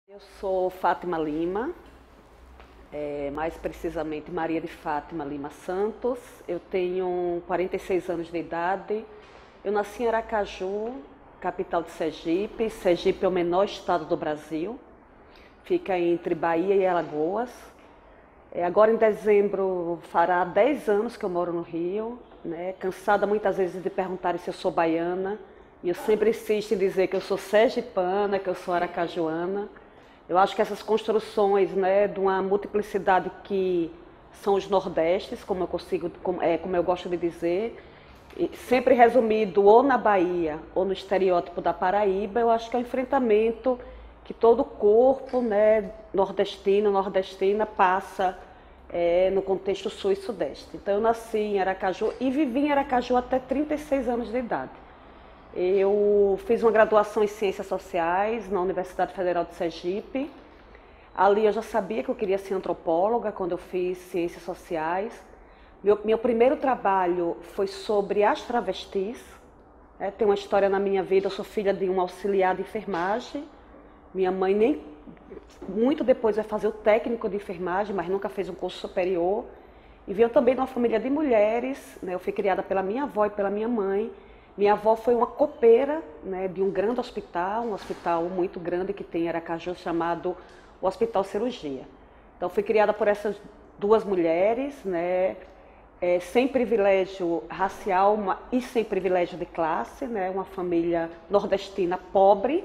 Eu sou Fátima Lima, mais precisamente Maria de Fátima Lima Santos. Eu tenho 46 anos de idade. Eu nasci em Aracaju, capital de Sergipe. Sergipe é o menor estado do Brasil. Fica entre Bahia e Alagoas. Agora em dezembro fará 10 anos que eu moro no Rio, né? Cansada muitas vezes de perguntarem se eu sou baiana. E eu sempre insisto em dizer que eu sou sergipana, que eu sou aracajuana. Eu acho que essas construções, né, de uma multiplicidade que são os nordestes, como eu gosto de dizer, sempre resumido ou na Bahia ou no estereótipo da Paraíba, eu acho que é um enfrentamento que todo corpo, né, nordestino, nordestina passa no contexto sul e sudeste. Então eu nasci em Aracaju e vivi em Aracaju até 36 anos de idade. Eu fiz uma graduação em Ciências Sociais na Universidade Federal de Sergipe. Ali eu já sabia que eu queria ser antropóloga quando eu fiz Ciências Sociais. Meu primeiro trabalho foi sobre as travestis. Tem uma história na minha vida, eu sou filha de um auxiliar de enfermagem. Minha mãe nem muito depois vai fazer o técnico de enfermagem, mas nunca fez um curso superior. E veio também de uma família de mulheres, né? Eu fui criada pela minha avó e pela minha mãe. Minha avó foi uma copeira, né, de um grande hospital, um hospital muito grande que tem em Aracaju, chamado o Hospital Cirurgia. Então fui criada por essas duas mulheres, né, sem privilégio racial e sem privilégio de classe, né, uma família nordestina pobre.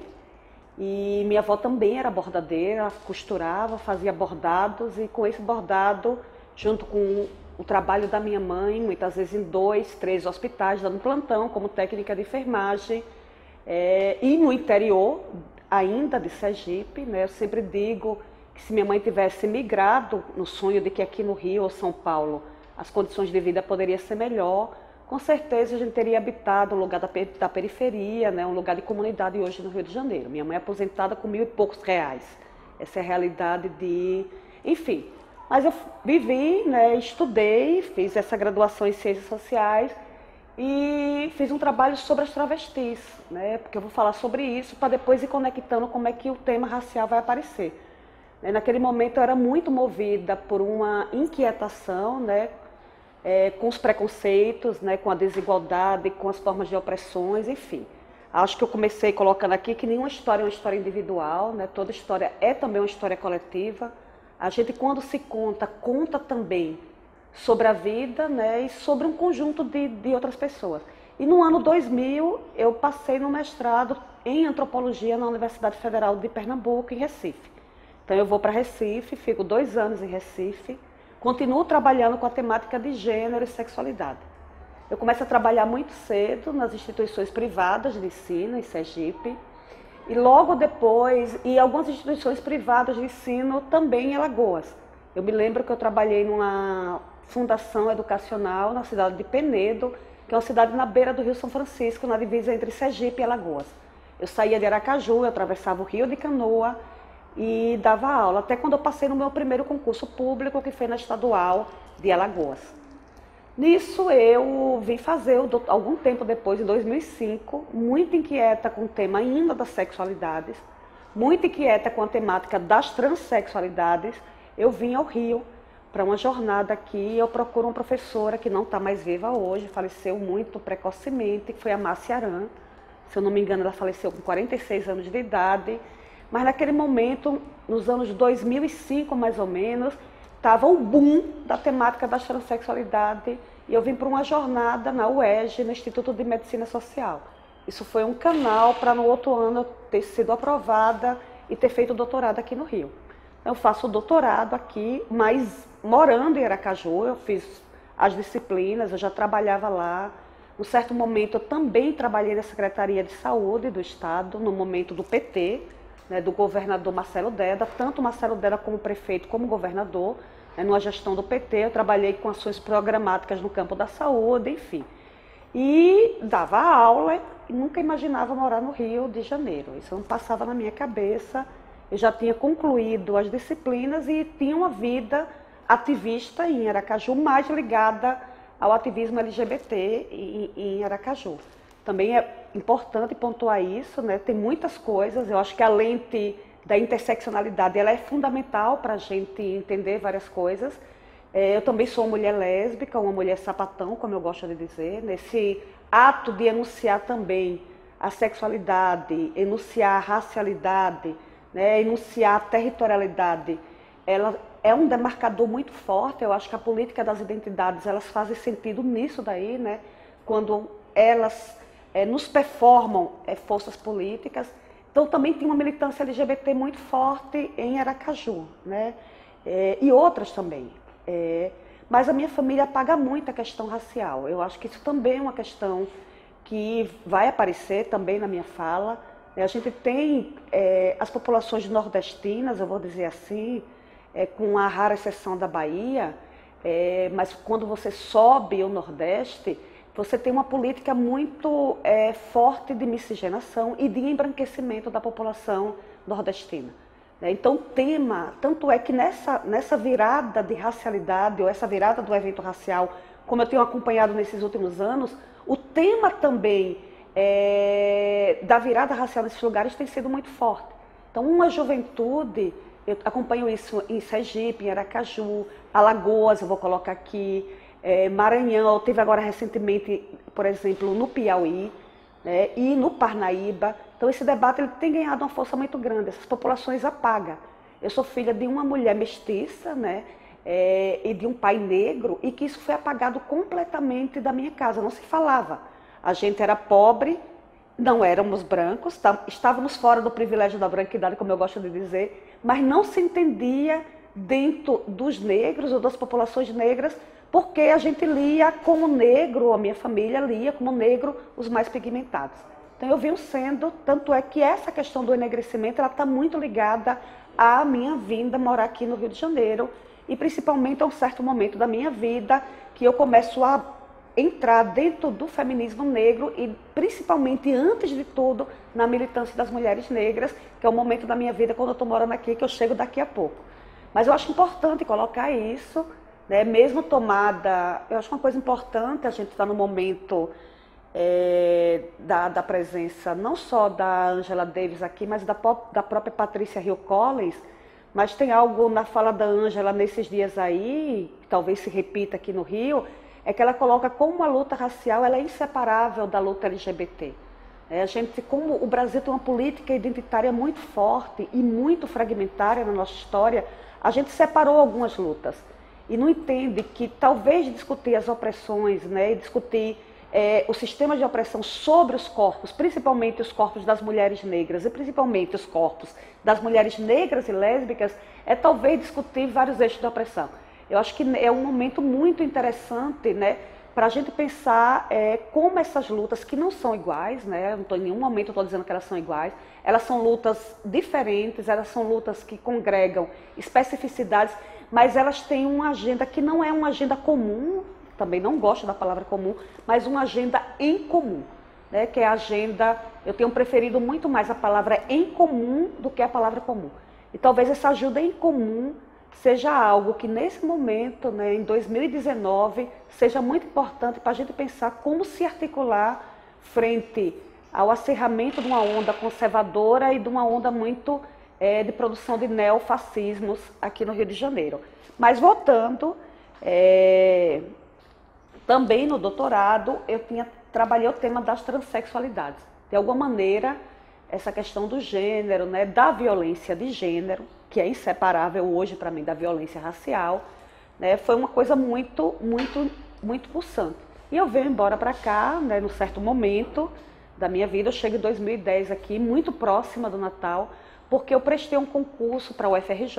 E minha avó também era bordadeira, costurava, fazia bordados e com esse bordado, junto com o trabalho da minha mãe, muitas vezes em 2, 3 hospitais, dando plantão como técnica de enfermagem. E no interior, ainda de Sergipe, né, eu sempre digo que se minha mãe tivesse migrado no sonho de que aqui no Rio ou São Paulo as condições de vida poderiam ser melhor, com certeza a gente teria habitado um lugar da periferia, né, um lugar de comunidade hoje no Rio de Janeiro. Minha mãe é aposentada com R$ 1.000 e poucos. Essa é a realidade de... Enfim... Mas eu vivi, né, estudei, fiz essa graduação em Ciências Sociais e fiz um trabalho sobre as travestis, né, porque eu vou falar sobre isso para depois ir conectando como é que o tema racial vai aparecer. Naquele momento eu era muito movida por uma inquietação, né, com os preconceitos, né, com a desigualdade, com as formas de opressões, enfim. Acho que eu comecei colocando aqui que nenhuma história é uma história individual, né, toda história é também uma história coletiva. A gente, quando se conta, conta também sobre a vida, né, e sobre um conjunto de outras pessoas. E no ano 2000, eu passei no mestrado em antropologia na Universidade Federal de Pernambuco, em Recife. Então eu vou para Recife, fico 2 anos em Recife, continuo trabalhando com a temática de gênero e sexualidade. Eu começo a trabalhar muito cedo nas instituições privadas de ensino, em Sergipe, e logo depois, em algumas instituições privadas de ensino também em Alagoas. Eu me lembro que eu trabalhei numa fundação educacional na cidade de Penedo, que é uma cidade na beira do Rio São Francisco, na divisa entre Sergipe e Alagoas. Eu saía de Aracaju, eu atravessava o Rio de canoa e dava aula, até quando eu passei no meu primeiro concurso público, que foi na Estadual de Alagoas. Nisso eu vim fazer, algum tempo depois, em 2005, muito inquieta com o tema ainda das sexualidades, muito inquieta com a temática das transexualidades, eu vim ao Rio para uma jornada aqui. Eu procuro uma professora que não está mais viva hoje, faleceu muito precocemente, que foi a Márcia Aran. Se eu não me engano, ela faleceu com 46 anos de idade, mas naquele momento, nos anos 2005 mais ou menos, estava o boom da temática da transexualidade e eu vim para uma jornada na UERJ, no Instituto de Medicina Social. Isso foi um canal para no outro ano eu ter sido aprovada e ter feito doutorado aqui no Rio. Eu faço o doutorado aqui, mas morando em Aracaju, eu fiz as disciplinas, eu já trabalhava lá. Num certo momento eu também trabalhei na Secretaria de Saúde do Estado, no momento do PT, né, do governador Marcelo Deda, tanto Marcelo Deda como prefeito como governador, né, numa gestão do PT, eu trabalhei com ações programáticas no campo da saúde, enfim. E dava aula e nunca imaginava morar no Rio de Janeiro, isso não passava na minha cabeça. Eu já tinha concluído as disciplinas e tinha uma vida ativista em Aracaju, mais ligada ao ativismo LGBT em Aracaju. Também é importante pontuar isso, né? Tem muitas coisas, eu acho que a lente da interseccionalidade, ela é fundamental para a gente entender várias coisas. Eu também sou uma mulher lésbica, uma mulher sapatão, como eu gosto de dizer, nesse ato de enunciar também a sexualidade, enunciar a racialidade, né, enunciar a territorialidade. Ela é um demarcador muito forte. Eu acho que a política das identidades, elas fazem sentido nisso daí, né, quando elas nos performam forças políticas. Então também tem uma militância LGBT muito forte em Aracaju, né, e outras também. Mas a minha família apaga muito a questão racial. Eu acho que isso também é uma questão que vai aparecer também na minha fala. A gente tem as populações nordestinas, eu vou dizer assim, com a rara exceção da Bahia, mas quando você sobe o Nordeste, você tem uma política muito forte de miscigenação e de embranquecimento da população nordestina. Então, o tema, tanto é que nessa virada de racialidade, ou essa virada do evento racial, como eu tenho acompanhado nesses últimos anos, o tema também da virada racial nesses lugares tem sido muito forte. Então, uma juventude, eu acompanho isso em Sergipe, em Aracaju, Alagoas, eu vou colocar aqui, Maranhão, teve agora recentemente, por exemplo, no Piauí, né, e no Parnaíba. Então esse debate ele tem ganhado uma força muito grande, essas populações apagam. Eu sou filha de uma mulher mestiça, né, e de um pai negro, e que isso foi apagado completamente da minha casa, não se falava. A gente era pobre, não éramos brancos, estávamos fora do privilégio da branquidade, como eu gosto de dizer, mas não se entendia dentro dos negros ou das populações negras, porque a gente lia como negro, a minha família lia como negro os mais pigmentados. Então eu venho sendo, tanto é que essa questão do enegrecimento, ela está muito ligada à minha vinda morar aqui no Rio de Janeiro, e principalmente a um certo momento da minha vida, que eu começo a entrar dentro do feminismo negro e principalmente, antes de tudo, na militância das mulheres negras, que é o momento da minha vida quando eu estou morando aqui, que eu chego daqui a pouco. Mas eu acho importante colocar isso, né? Mesmo tomada, eu acho uma coisa importante, a gente está no momento da presença não só da Angela Davis aqui, mas da própria Patrícia Hill Collins, mas tem algo na fala da Angela nesses dias aí, que talvez se repita aqui no Rio, é que ela coloca como a luta racial ela é inseparável da luta LGBT. Como o Brasil tem uma política identitária muito forte e muito fragmentária na nossa história, a gente separou algumas lutas e não entende que talvez discutir as opressões, né, e discutir o sistema de opressão sobre os corpos, principalmente os corpos das mulheres negras e principalmente os corpos das mulheres negras e lésbicas, talvez discutir vários eixos de opressão. Eu acho que é um momento muito interessante, né, para a gente pensar como essas lutas, que não são iguais, né, não em nenhum momento eu estou dizendo que elas são iguais, elas são lutas diferentes, elas são lutas que congregam especificidades, mas elas têm uma agenda que não é uma agenda comum, também não gosto da palavra comum, mas uma agenda em comum, né, que é a agenda, eu tenho preferido muito mais a palavra em comum do que a palavra comum. E talvez essa ajuda em comum seja algo que nesse momento, né, em 2019, seja muito importante para a gente pensar como se articular frente ao acerramento de uma onda conservadora e de uma onda muito de produção de neofascismos aqui no Rio de Janeiro. Mas voltando, também no doutorado eu trabalhei o tema das transexualidades. De alguma maneira, essa questão do gênero, né, da violência de gênero, que é inseparável hoje para mim da violência racial, né, foi uma coisa muito, muito, muito pulsante. E eu venho embora para cá, né, num certo momento da minha vida, eu chego em 2010 aqui, muito próxima do Natal, porque eu prestei um concurso para a UFRJ,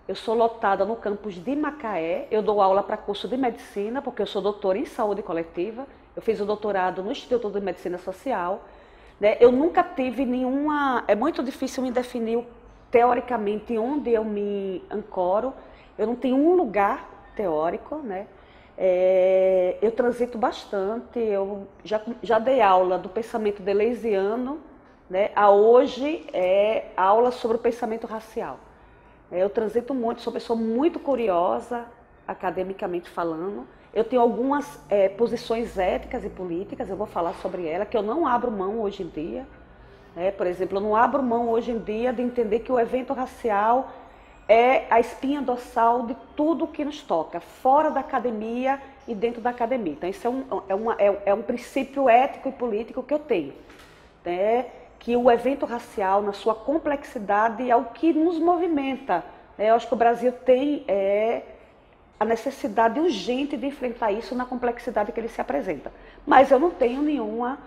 eu sou lotada no campus de Macaé, eu dou aula para curso de medicina, porque eu sou doutora em saúde coletiva, eu fiz o doutorado no Instituto de Medicina Social, né, eu nunca tive nenhuma, é muito difícil me definir teoricamente onde eu me ancoro, eu não tenho um lugar teórico, né? Eu transito bastante, eu já dei aula do pensamento deleuziano, né, a hoje aula sobre o pensamento racial. Eu transito muito, sou pessoa muito curiosa, academicamente falando. Eu tenho algumas posições éticas e políticas, eu vou falar sobre ela, que eu não abro mão hoje em dia. Por exemplo, eu não abro mão hoje em dia de entender que o evento racial é a espinha dorsal de tudo que nos toca, fora da academia e dentro da academia. Então, isso é um princípio ético e político que eu tenho. Né? Que o evento racial, na sua complexidade, é o que nos movimenta. Eu acho que o Brasil tem a necessidade urgente de enfrentar isso na complexidade que ele se apresenta. Mas eu não tenho nenhuma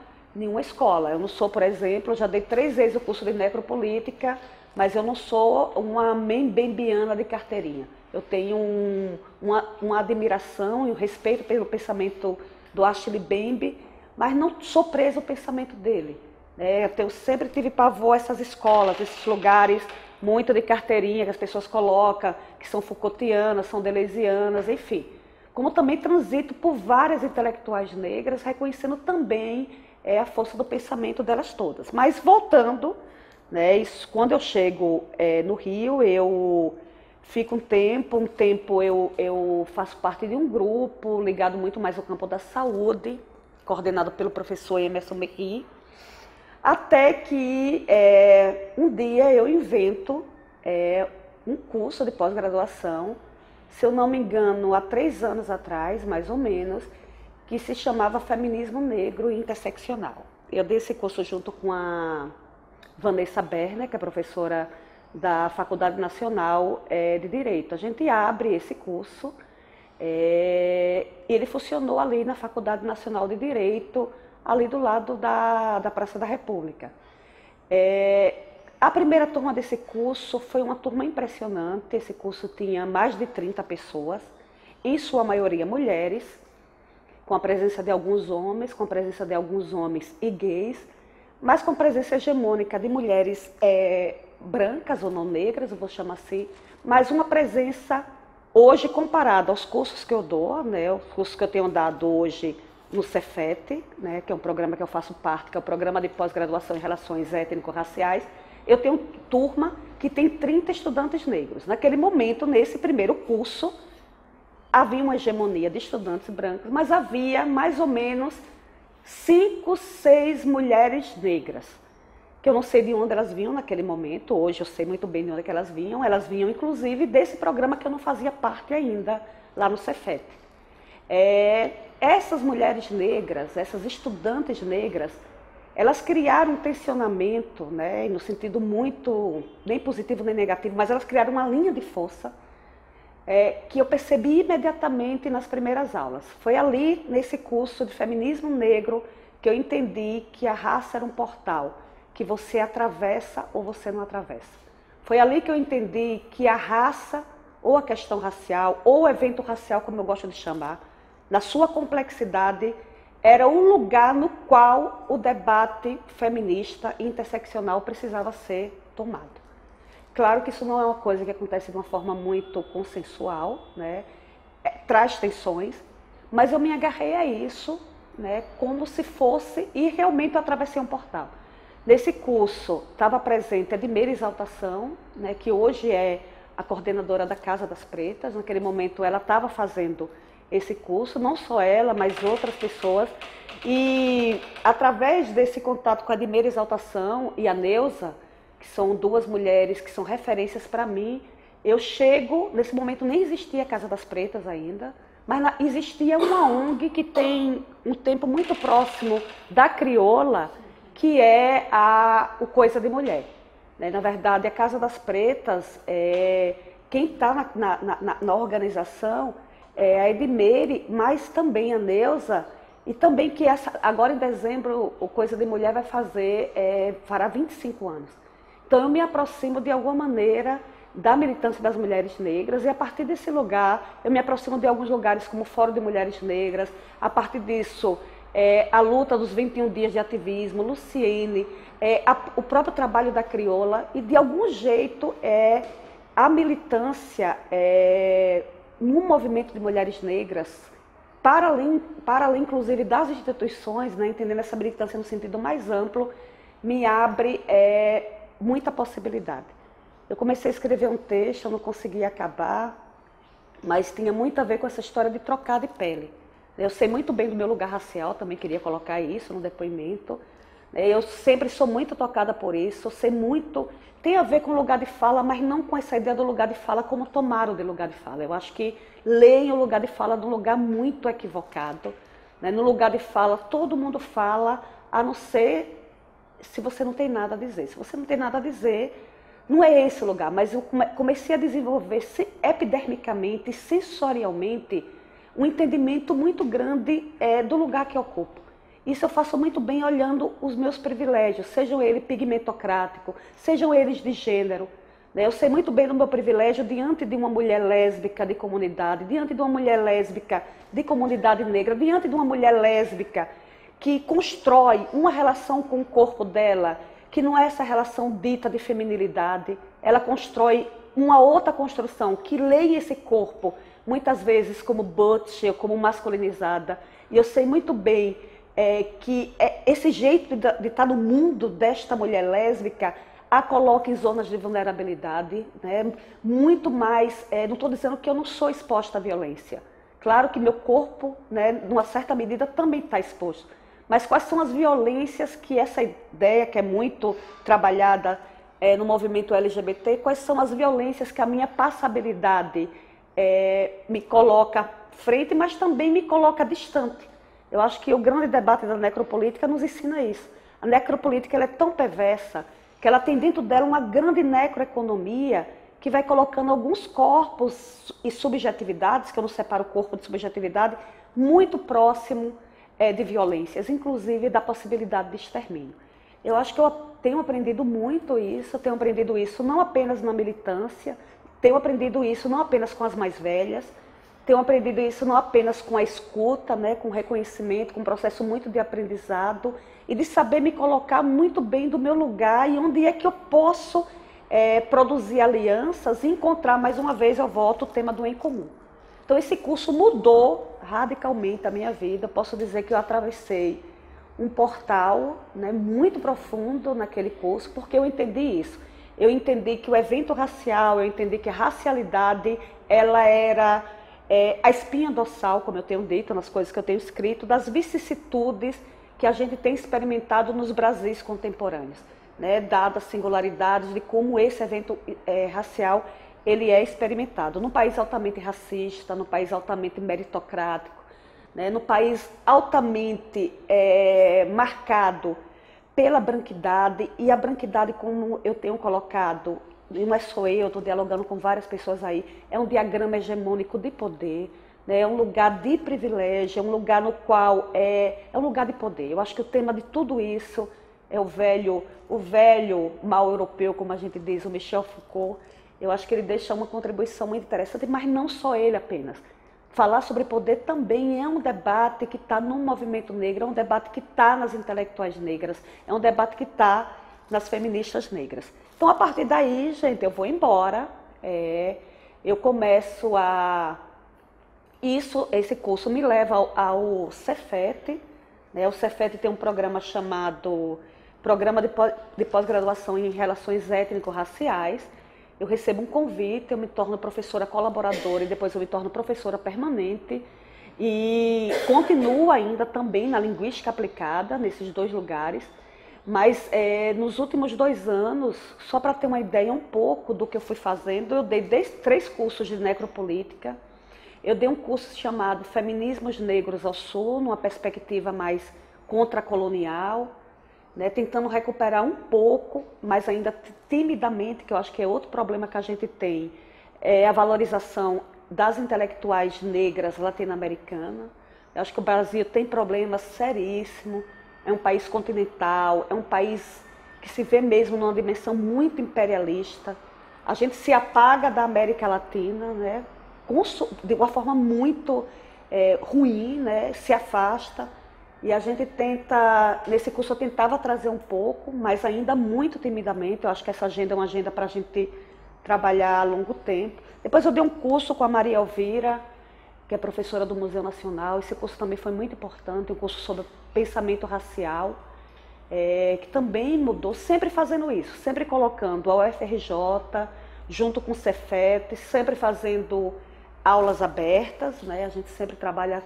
escola. Eu não sou, por exemplo, eu já dei 3 vezes o curso de necropolítica, mas eu não sou uma membembiana de carteirinha. Eu tenho uma admiração e um respeito pelo pensamento do Achille Mbembe, mas não sou presa ao pensamento dele. Eu sempre tive pavor a essas escolas, esses lugares muito de carteirinha que as pessoas colocam, que são Foucaultianas, são Deleuzianas, enfim. Como também transito por várias intelectuais negras, reconhecendo também a força do pensamento delas todas. Mas voltando, quando eu chego no Rio, eu fico um tempo eu faço parte de um grupo ligado muito mais ao campo da saúde, coordenado pelo professor Emerson Merri, até que um dia eu invento um curso de pós-graduação, se eu não me engano, há 3 anos atrás, mais ou menos, que se chamava Feminismo Negro Interseccional. Eu dei esse curso junto com a Vanessa Berner, que é professora da Faculdade Nacional de Direito. A gente abre esse curso, ele funcionou ali na Faculdade Nacional de Direito, ali do lado da Praça da República. A primeira turma desse curso foi uma turma impressionante. Esse curso tinha mais de 30 pessoas, em sua maioria mulheres, com a presença de alguns homens, com a presença de alguns homens e gays, mas com presença hegemônica de mulheres brancas ou não negras, eu vou chamar assim, mas uma presença hoje comparada aos cursos que eu dou, os cursos que eu tenho dado hoje no Cefet, que é um programa que eu faço parte, que é o Programa de Pós-Graduação em Relações Étnico-Raciais. Eu tenho turma que tem 30 estudantes negros. Naquele momento, nesse primeiro curso, havia uma hegemonia de estudantes brancos, mas havia mais ou menos 5, 6 mulheres negras, que eu não sei de onde elas vinham naquele momento. Hoje eu sei muito bem de onde elas vinham inclusive desse programa que eu não fazia parte ainda, lá no Cefet. Essas mulheres negras, essas estudantes negras, elas criaram um tensionamento, no sentido muito, nem positivo nem negativo, mas elas criaram uma linha de força que eu percebi imediatamente nas primeiras aulas. Foi ali, nesse curso de feminismo negro, que eu entendi que a raça era um portal, que você atravessa ou você não atravessa. Foi ali que eu entendi que a raça, ou a questão racial, ou o evento racial, como eu gosto de chamar, na sua complexidade, era o lugar no qual o debate feminista e interseccional precisava ser tomado. Claro que isso não é uma coisa que acontece de uma forma muito consensual, traz tensões, mas eu me agarrei a isso, como se fosse, e realmente eu atravessei um portal. Nesse curso estava presente a Edmeira Exaltação, que hoje é a coordenadora da Casa das Pretas. Naquele momento ela estava fazendo esse curso, não só ela, mas outras pessoas. E através desse contato com a Edmeira Exaltação e a Neuza, que são 2 mulheres que são referências para mim, eu chego, nesse momento nem existia a Casa das Pretas ainda, mas existia uma ONG que tem um tempo muito próximo da Crioula, que é o Coisa de Mulher. Na verdade, a Casa das Pretas, quem está na organização é a Edmeire, mas também a Neuza, e também que agora em dezembro o Coisa de Mulher fará 25 anos. Então eu me aproximo de alguma maneira da militância das mulheres negras, e a partir desse lugar eu me aproximo de alguns lugares como o Fórum de Mulheres Negras. A partir disso, a luta dos 21 dias de ativismo, Luciene, o próprio trabalho da Crioula, e de algum jeito a militância no movimento de mulheres negras, para além inclusive das instituições, entendendo essa militância no sentido mais amplo, me abre muita possibilidade. Eu comecei a escrever um texto, eu não consegui acabar, mas tinha muito a ver com essa história de trocar de pele. Eu sei muito bem do meu lugar racial, também queria colocar isso no depoimento, Eu sempre sou muito tocada por isso, eu sei muito, tem a ver com lugar de fala, mas não com essa ideia do lugar de fala como tomaram de lugar de fala. Eu acho que leem o lugar de fala de um lugar muito equivocado. No lugar de fala, todo mundo fala, a não ser se você não tem nada a dizer. Se você não tem nada a dizer, não é esse o lugar, mas eu comecei a desenvolver epidermicamente, sensorialmente, um entendimento muito grande do lugar que eu ocupo. Isso eu faço muito bem olhando os meus privilégios, sejam eles pigmentocráticos, sejam eles de gênero. Eu sei muito bem do meu privilégio diante de uma mulher lésbica de comunidade, diante de uma mulher lésbica de comunidade negra, diante de uma mulher lésbica que constrói uma relação com o corpo dela, que não é essa relação dita de feminilidade, ela constrói uma outra construção, que leia esse corpo, muitas vezes como butch, ou como masculinizada. E eu sei muito bem que esse jeito de estar no mundo desta mulher lésbica a coloca em zonas de vulnerabilidade, muito mais, não estou dizendo que eu não sou exposta à violência. Claro que meu corpo, numa certa medida, também está exposto. Mas quais são as violências que essa ideia, que é muito trabalhada no movimento LGBT, quais são as violências que a minha passabilidade me coloca frente, mas também me coloca distante. Eu acho que o grande debate da necropolítica nos ensina isso. A necropolítica ela é tão perversa que ela tem dentro dela uma grande necroeconomia que vai colocando alguns corpos e subjetividades, que eu não separo o corpo de subjetividade, muito próximo de violências, inclusive da possibilidade de extermínio. Eu acho que eu tenho aprendido muito isso, tenho aprendido isso não apenas na militância, tenho aprendido isso não apenas com as mais velhas, tenho aprendido isso não apenas com a escuta, com o reconhecimento, com um processo muito de aprendizado e de saber me colocar muito bem do meu lugar e onde é que eu posso produzir alianças e encontrar, mais uma vez, eu volto, o tema do em comum. Então, esse curso mudou radicalmente a minha vida. Posso dizer que eu atravessei um portal muito profundo naquele curso, porque eu entendi isso. Eu entendi que o evento racial, eu entendi que a racialidade, ela era a espinha dorsal, como eu tenho dito nas coisas que eu tenho escrito, das vicissitudes que a gente tem experimentado nos Brasis contemporâneos, dadas singularidades de como esse evento racial ele é experimentado. Num país altamente racista, num país altamente meritocrático, num país altamente marcado pela branquidade, e a branquidade, como eu tenho colocado, e não é só eu estou dialogando com várias pessoas aí, é um diagrama hegemônico de poder, é um lugar de privilégio, é um lugar no qual é um lugar de poder. Eu acho que o tema de tudo isso é o velho mal europeu, como a gente diz, o Michel Foucault. Eu acho que ele deixa uma contribuição muito interessante, mas não só ele apenas. Falar sobre poder também é um debate que está no movimento negro, é um debate que está nas intelectuais negras, é um debate que está nas feministas negras. Então, a partir daí, gente, eu vou embora, eu começo a... Esse curso me leva ao Cefet, o Cefet tem um programa chamado Programa de Pós-Graduação em Relações Étnico-Raciais. Eu recebo um convite, eu me torno professora colaboradora e depois eu me torno professora permanente e continuo ainda também na linguística aplicada nesses dois lugares, mas nos últimos 2 anos, só para ter uma ideia um pouco do que eu fui fazendo, eu dei 3 cursos de necropolítica, eu dei um curso chamado Feminismos Negros ao Sul, numa perspectiva mais contracolonial, tentando recuperar um pouco, mas ainda timidamente, que eu acho que é outro problema que a gente tem, é a valorização das intelectuais negras latino-americanas. Eu acho que o Brasil tem problemas seríssimos, é um país continental, é um país que se vê mesmo numa dimensão muito imperialista. A gente se apaga da América Latina, de uma forma muito ruim, se afasta. E a gente tenta, nesse curso eu tentava trazer um pouco, mas ainda muito timidamente. Eu acho que essa agenda é uma agenda para a gente trabalhar a longo tempo. Depois eu dei um curso com a Maria Elvira, que é professora do Museu Nacional. Esse curso também foi muito importante, um curso sobre pensamento racial, que também mudou, sempre fazendo isso, sempre colocando a UFRJ junto com o Cefet, sempre fazendo aulas abertas, a gente sempre trabalha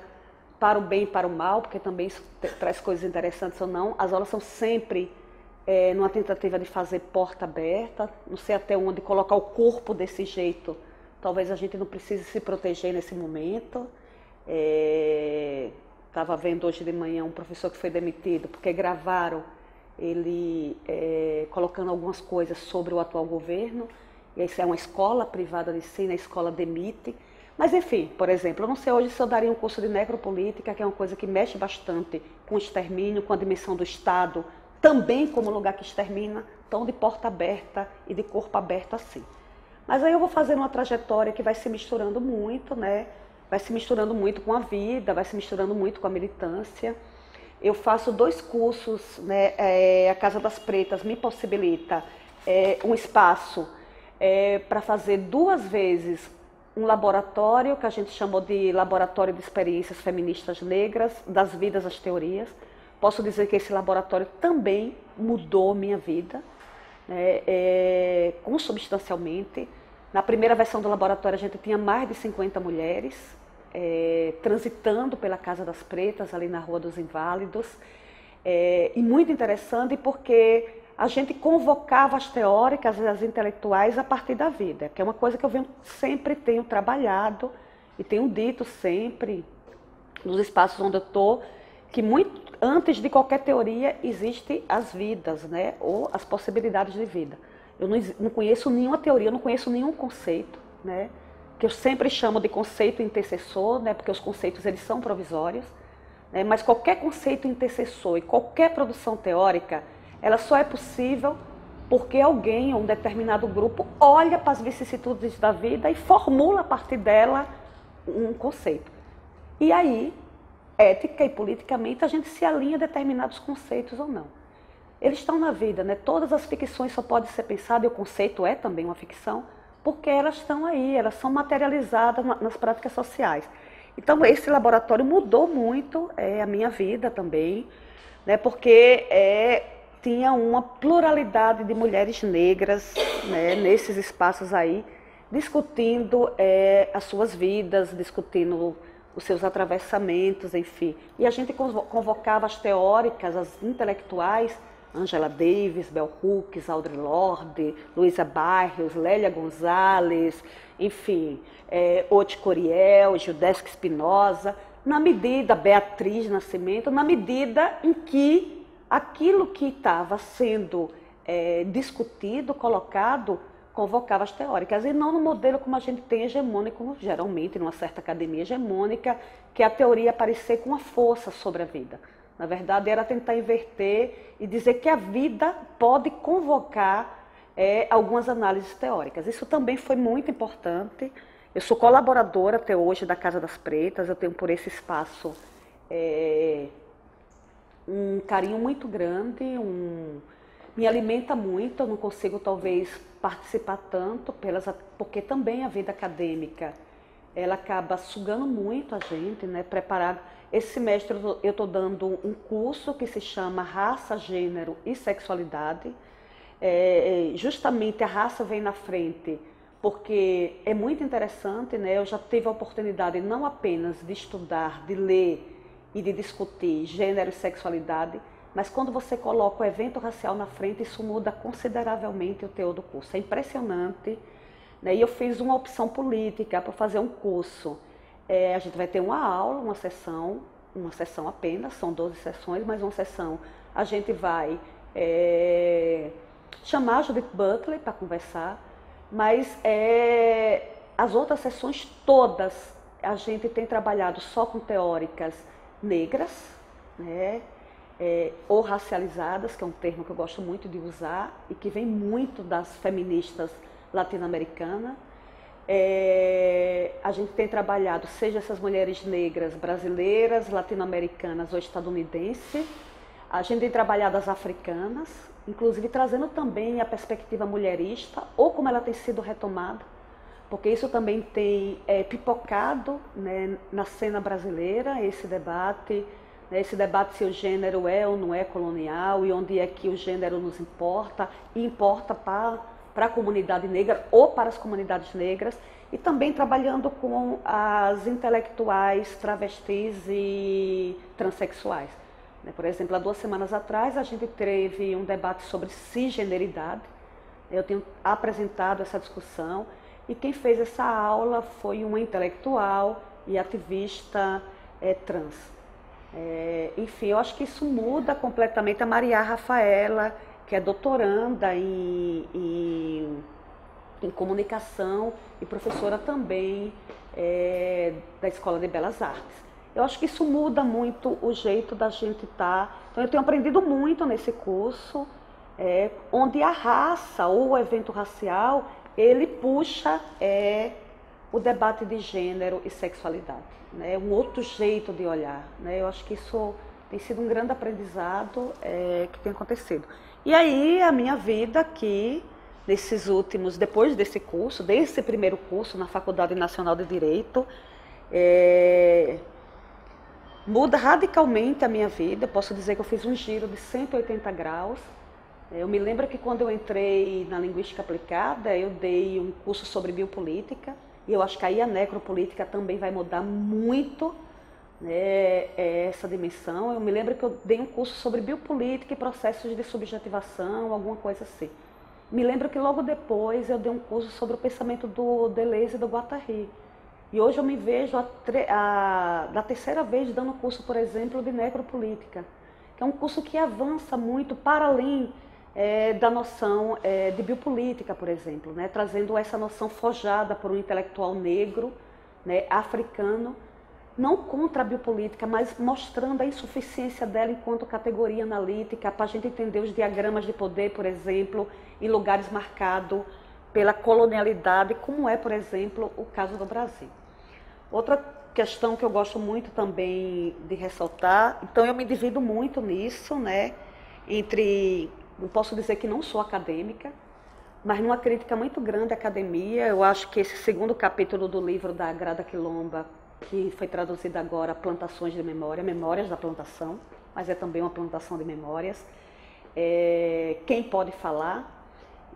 para o bem e para o mal, porque também isso traz coisas interessantes ou não. As aulas são sempre numa tentativa de fazer porta aberta, não sei até onde colocar o corpo desse jeito. Talvez a gente não precise se proteger nesse momento. Estava vendo hoje de manhã um professor que foi demitido porque gravaram ele colocando algumas coisas sobre o atual governo. E isso é uma escola privada de ensino, a escola demite. Mas, enfim, por exemplo, eu não sei hoje se eu daria um curso de necropolítica, que é uma coisa que mexe bastante com o extermínio, com a dimensão do Estado, também como lugar que extermina, tão de porta aberta e de corpo aberto assim. Mas aí eu vou fazendo uma trajetória que vai se misturando muito, né? Vai se misturando muito com a vida, vai se misturando muito com a militância. Eu faço 2 cursos, né? A Casa das Pretas me possibilita um espaço para fazer 2 vezes um laboratório, que a gente chamou de Laboratório de Experiências Feministas Negras, das Vidas às Teorias. Posso dizer que esse laboratório também mudou minha vida, né, consubstancialmente. Na primeira versão do laboratório a gente tinha mais de 50 mulheres transitando pela Casa das Pretas, ali na Rua dos Inválidos. E muito interessante porque a gente convocava as teóricas e as intelectuais a partir da vida, que é uma coisa que eu sempre tenho trabalhado e tenho dito sempre nos espaços onde eu estou, que muito antes de qualquer teoria existem as vidas, né? Ou as possibilidades de vida. Eu não conheço nenhuma teoria, eu não conheço nenhum conceito, né? Que eu sempre chamo de conceito intercessor, né? Porque os conceitos eles são provisórios, né? Mas qualquer conceito intercessor e qualquer produção teórica, ela só é possível porque alguém, um determinado grupo, olha para as vicissitudes da vida e formula a partir dela um conceito. E aí, ética e politicamente, a gente se alinha a determinados conceitos ou não. Eles estão na vida, né? Todas as ficções só podem ser pensadas, e o conceito é também uma ficção, porque elas estão aí, elas são materializadas nas práticas sociais. Então, esse laboratório mudou muito a minha vida também, né? Porque tinha uma pluralidade de mulheres negras, né, nesses espaços aí, discutindo as suas vidas, discutindo os seus atravessamentos, enfim. E a gente convocava as teóricas, as intelectuais, Angela Davis, Bell Hooks, Audre Lorde, Luísa Barrios, Lélia Gonzalez, enfim, Ote Coriel, Judesca Espinosa, na medida, Beatriz Nascimento, na medida em que aquilo que estava sendo discutido, colocado, convocava as teóricas, e não no modelo como a gente tem hegemônico, geralmente, numa certa academia hegemônica, que a teoria aparecer com uma força sobre a vida. Na verdade, era tentar inverter e dizer que a vida pode convocar algumas análises teóricas. Isso também foi muito importante. Eu sou colaboradora até hoje da Casa das Pretas, eu tenho por esse espaço um carinho muito grande, me alimenta muito. Eu não consigo talvez participar tanto, porque também a vida acadêmica ela acaba sugando muito a gente, né? Esse semestre eu estou dando um curso que se chama Raça, Gênero e Sexualidade. Justamente a raça vem na frente, porque é muito interessante, né? Eu já tive a oportunidade não apenas de estudar, de ler e de discutir gênero e sexualidade, mas quando você coloca o evento racial na frente, isso muda consideravelmente o teor do curso. É impressionante, né? E eu fiz uma opção política para fazer um curso. A gente vai ter uma aula, uma sessão apenas, são 12 sessões, mas uma sessão a gente vai chamar a Judith Butler para conversar, mas as outras sessões todas a gente tem trabalhado só com teóricas negras, né? Ou racializadas, que é um termo que eu gosto muito de usar e que vem muito das feministas latino-americanas. A gente tem trabalhado, seja essas mulheres negras brasileiras, latino-americanas ou estadunidenses, a gente tem trabalhado as africanas, inclusive trazendo também a perspectiva mulherista, ou como ela tem sido retomada, porque isso também tem pipocado, né, na cena brasileira, esse debate se o gênero é ou não é colonial, e onde é que o gênero nos importa, e importa para para a comunidade negra ou para as comunidades negras, e também trabalhando com as intelectuais travestis e transexuais. Por exemplo, há 2 semanas atrás a gente teve um debate sobre cisgeneridade. Eu tenho apresentado essa discussão e quem fez essa aula foi uma intelectual e ativista trans. Enfim, eu acho que isso muda completamente. A Maria Rafaela, que é doutoranda em comunicação e professora também da Escola de Belas Artes. Eu acho que isso muda muito o jeito da gente estar. Então, eu tenho aprendido muito nesse curso, onde a raça ou o evento racial, ele puxa o debate de gênero e sexualidade, né? Um outro jeito de olhar, né? Eu acho que isso tem sido um grande aprendizado que tem acontecido. E aí, a minha vida aqui, depois desse curso, desse primeiro curso na Faculdade Nacional de Direito, muda radicalmente a minha vida. Eu posso dizer que eu fiz um giro de 180 graus. Eu me lembro que quando eu entrei na linguística aplicada, eu dei um curso sobre biopolítica, e eu acho que aí a necropolítica também vai mudar muito, né, essa dimensão. Eu me lembro que eu dei um curso sobre biopolítica e processos de subjetivação, alguma coisa assim. Me lembro que logo depois eu dei um curso sobre o pensamento do Deleuze e do Guattari. E hoje eu me vejo da terceira vez dando curso, por exemplo, de necropolítica, que é um curso que avança muito para além da noção de biopolítica, por exemplo, né? Trazendo essa noção forjada por um intelectual negro, né, africano, não contra a biopolítica, mas mostrando a insuficiência dela enquanto categoria analítica, para a gente entender os diagramas de poder, por exemplo, em lugares marcados pela colonialidade, como é, por exemplo, o caso do Brasil. Outra questão que eu gosto muito também de ressaltar, então eu me divido muito nisso, né, eu posso dizer que não sou acadêmica, mas numa crítica muito grande à academia. Eu acho que esse segundo capítulo do livro da Grada Quilomba, que foi traduzido agora, Plantações de Memória, Memórias da Plantação, mas é também uma plantação de memórias. Quem pode falar,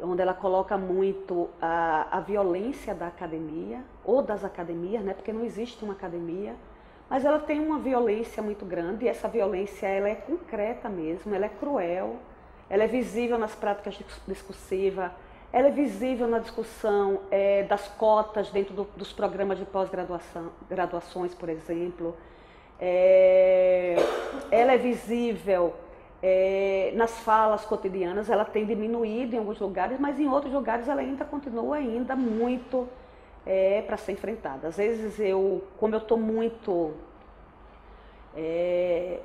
onde ela coloca muito a violência da academia, ou das academias, né, porque não existe uma academia, mas ela tem uma violência muito grande, e essa violência ela é concreta mesmo, ela é cruel, ela é visível nas práticas discursivas, ela é visível na discussão das cotas dentro dos programas de pós-graduações, por exemplo. Ela é visível nas falas cotidianas. Ela tem diminuído em alguns lugares, mas em outros lugares ela ainda continua muito para ser enfrentada. Às vezes, como eu estou muito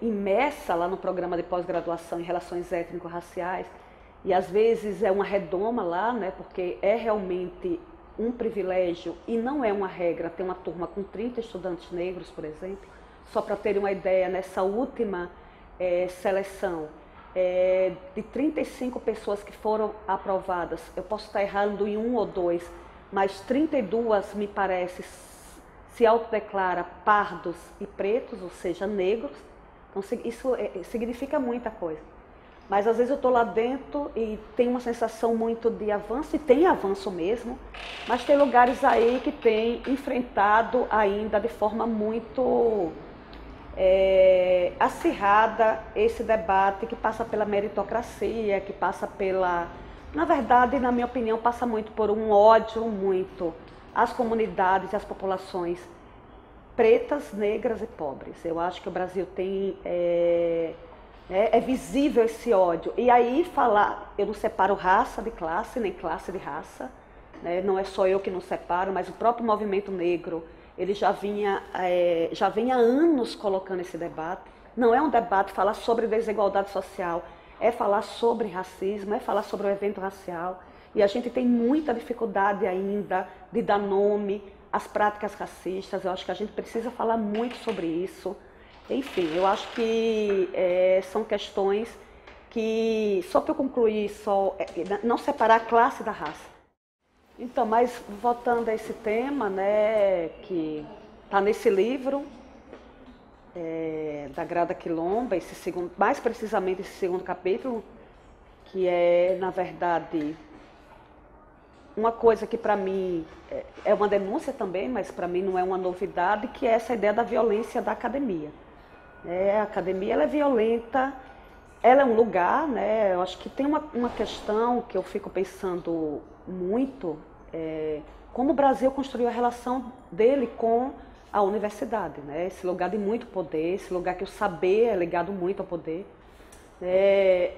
imersa lá no programa de pós-graduação em relações étnico-raciais, e às vezes é uma redoma lá, né, porque é realmente um privilégio e não é uma regra ter uma turma com 30 estudantes negros, por exemplo. Só para terem uma ideia, nessa última seleção, de 35 pessoas que foram aprovadas, eu posso estar errando em 1 ou 2, mas 32, me parece, se autodeclara pardos e pretos, ou seja, negros. Então, isso significa muita coisa. Mas às vezes eu estou lá dentro e tem uma sensação muito de avanço, e tem avanço mesmo, mas tem lugares aí que tem enfrentado ainda de forma muito acirrada esse debate que passa pela meritocracia, que passa na verdade, na minha opinião, passa muito por um ódio muito às comunidades e às populações pretas, negras e pobres. Eu acho que o Brasil tem... É visível esse ódio. E aí eu não separo raça de classe, nem classe de raça, né? Não é só eu que não separo, mas o próprio movimento negro, ele já vinha há anos colocando esse debate. Não é um debate falar sobre desigualdade social, é falar sobre racismo, é falar sobre o evento racial. E a gente tem muita dificuldade ainda de dar nome às práticas racistas. Eu acho que a gente precisa falar muito sobre isso. Enfim, eu acho que são questões que, só para eu concluir, não separar a classe da raça. Então, mas voltando a esse tema, né, que está nesse livro da Grada Quilomba, mais precisamente esse segundo capítulo, que é, na verdade, uma coisa que para mim é uma denúncia também, mas para mim não é uma novidade, que é essa ideia da violência da academia. A academia ela é violenta, ela é um lugar, né? Eu acho que tem uma questão que eu fico pensando muito, como o Brasil construiu a relação dele com a universidade, né? Esse lugar de muito poder, esse lugar que o saber é ligado muito ao poder.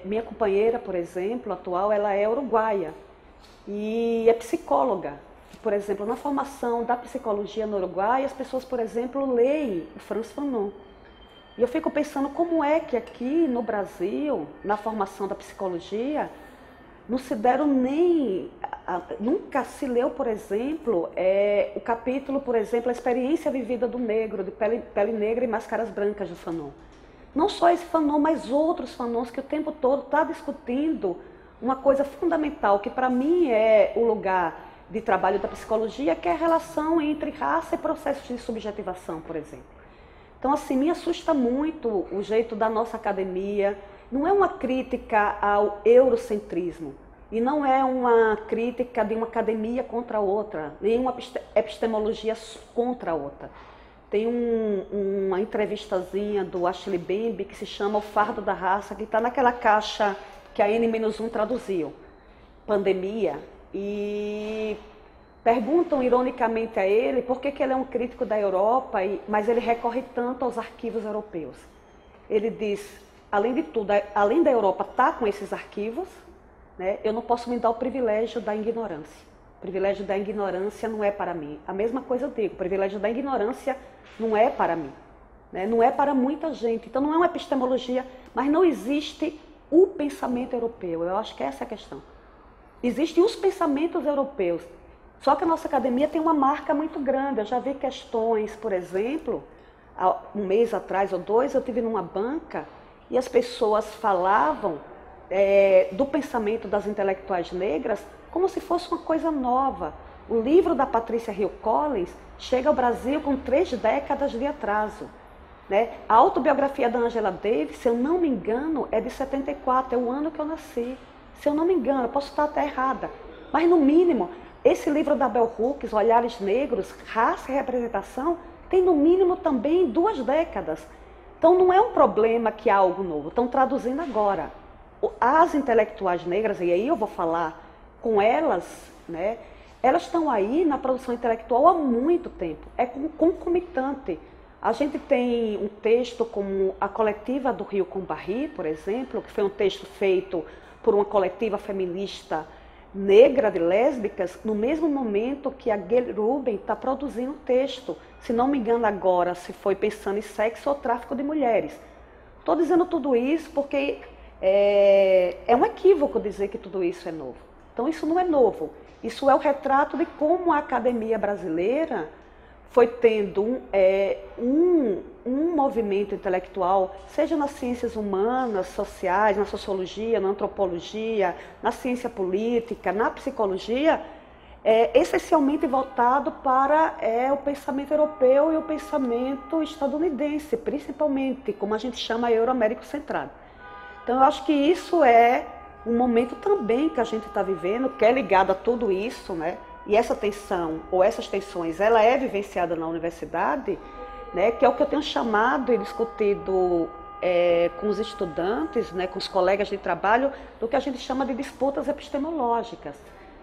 Minha companheira, por exemplo, atual, ela é uruguaia e é psicóloga. Por exemplo, na formação da psicologia no Uruguai, as pessoas, por exemplo, leem o Frantz Fanon. E eu fico pensando como é que aqui no Brasil, na formação da psicologia, não se deram nem... Nunca se leu, por exemplo, o capítulo, por exemplo, a experiência vivida do negro, de pele negra e máscaras brancas de Fanon. Não só esse Fanon, mas outros Fanons que o tempo todo está discutindo uma coisa fundamental, que para mim é o lugar de trabalho da psicologia, que é a relação entre raça e processos de subjetivação, por exemplo. Então, assim, me assusta muito o jeito da nossa academia. Não é uma crítica ao eurocentrismo e não é uma crítica de uma academia contra a outra, nem uma epistemologia contra a outra. Tem uma entrevistazinha do Ashley Bembe que se chama O Fardo da Raça, que está naquela caixa que a N-1 traduziu, pandemia, e perguntam ironicamente a ele por que ele é um crítico da Europa, mas ele recorre tanto aos arquivos europeus. Ele diz, além de tudo, além da Europa estar com esses arquivos, né, eu não posso me dar o privilégio da ignorância. O privilégio da ignorância não é para mim. A mesma coisa eu digo, o privilégio da ignorância não é para mim, né, não é para muita gente. Então não é uma epistemologia, mas não existe o pensamento europeu. Eu acho que essa é a questão. Existem os pensamentos europeus. Só que a nossa academia tem uma marca muito grande. Eu já vi questões, por exemplo, há um mês atrás ou dois, eu estive numa banca e as pessoas falavam do pensamento das intelectuais negras como se fosse uma coisa nova. O livro da Patricia Hill Collins chega ao Brasil com 3 décadas de atraso. Né? A autobiografia da Angela Davis, se eu não me engano, é de 74, é o ano que eu nasci. Se eu não me engano, eu posso estar até errada. Mas, no mínimo, esse livro da Bell Hooks, Olhares Negros, Raça e Representação, tem no mínimo também 2 décadas. Então não é um problema que há algo novo, estão traduzindo agora. As intelectuais negras, e aí eu vou falar com elas, né, elas estão aí na produção intelectual há muito tempo, é concomitante. A gente tem um texto como A Coletiva do Rio com Barri, por exemplo, que foi um texto feito por uma coletiva feminista negra de lésbicas, no mesmo momento que a Gayle Rubin está produzindo um texto. Se não me engano agora, se foi pensando em sexo ou tráfico de mulheres. Estou dizendo tudo isso porque é um equívoco dizer que tudo isso é novo. Então isso não é novo. Isso é o retrato de como a academia brasileira foi tendo um movimento intelectual, seja nas ciências humanas, sociais, na sociologia, na antropologia, na ciência política, na psicologia, essencialmente voltado para o pensamento europeu e o pensamento estadunidense, principalmente, como a gente chama euro-américo centrado. Então eu acho que isso é um momento também que a gente está vivendo, que é ligado a tudo isso, né? E essa tensão, ou essas tensões, ela é vivenciada na universidade, né, que é o que eu tenho chamado e discutido com os estudantes, né, com os colegas de trabalho, do que a gente chama de disputas epistemológicas.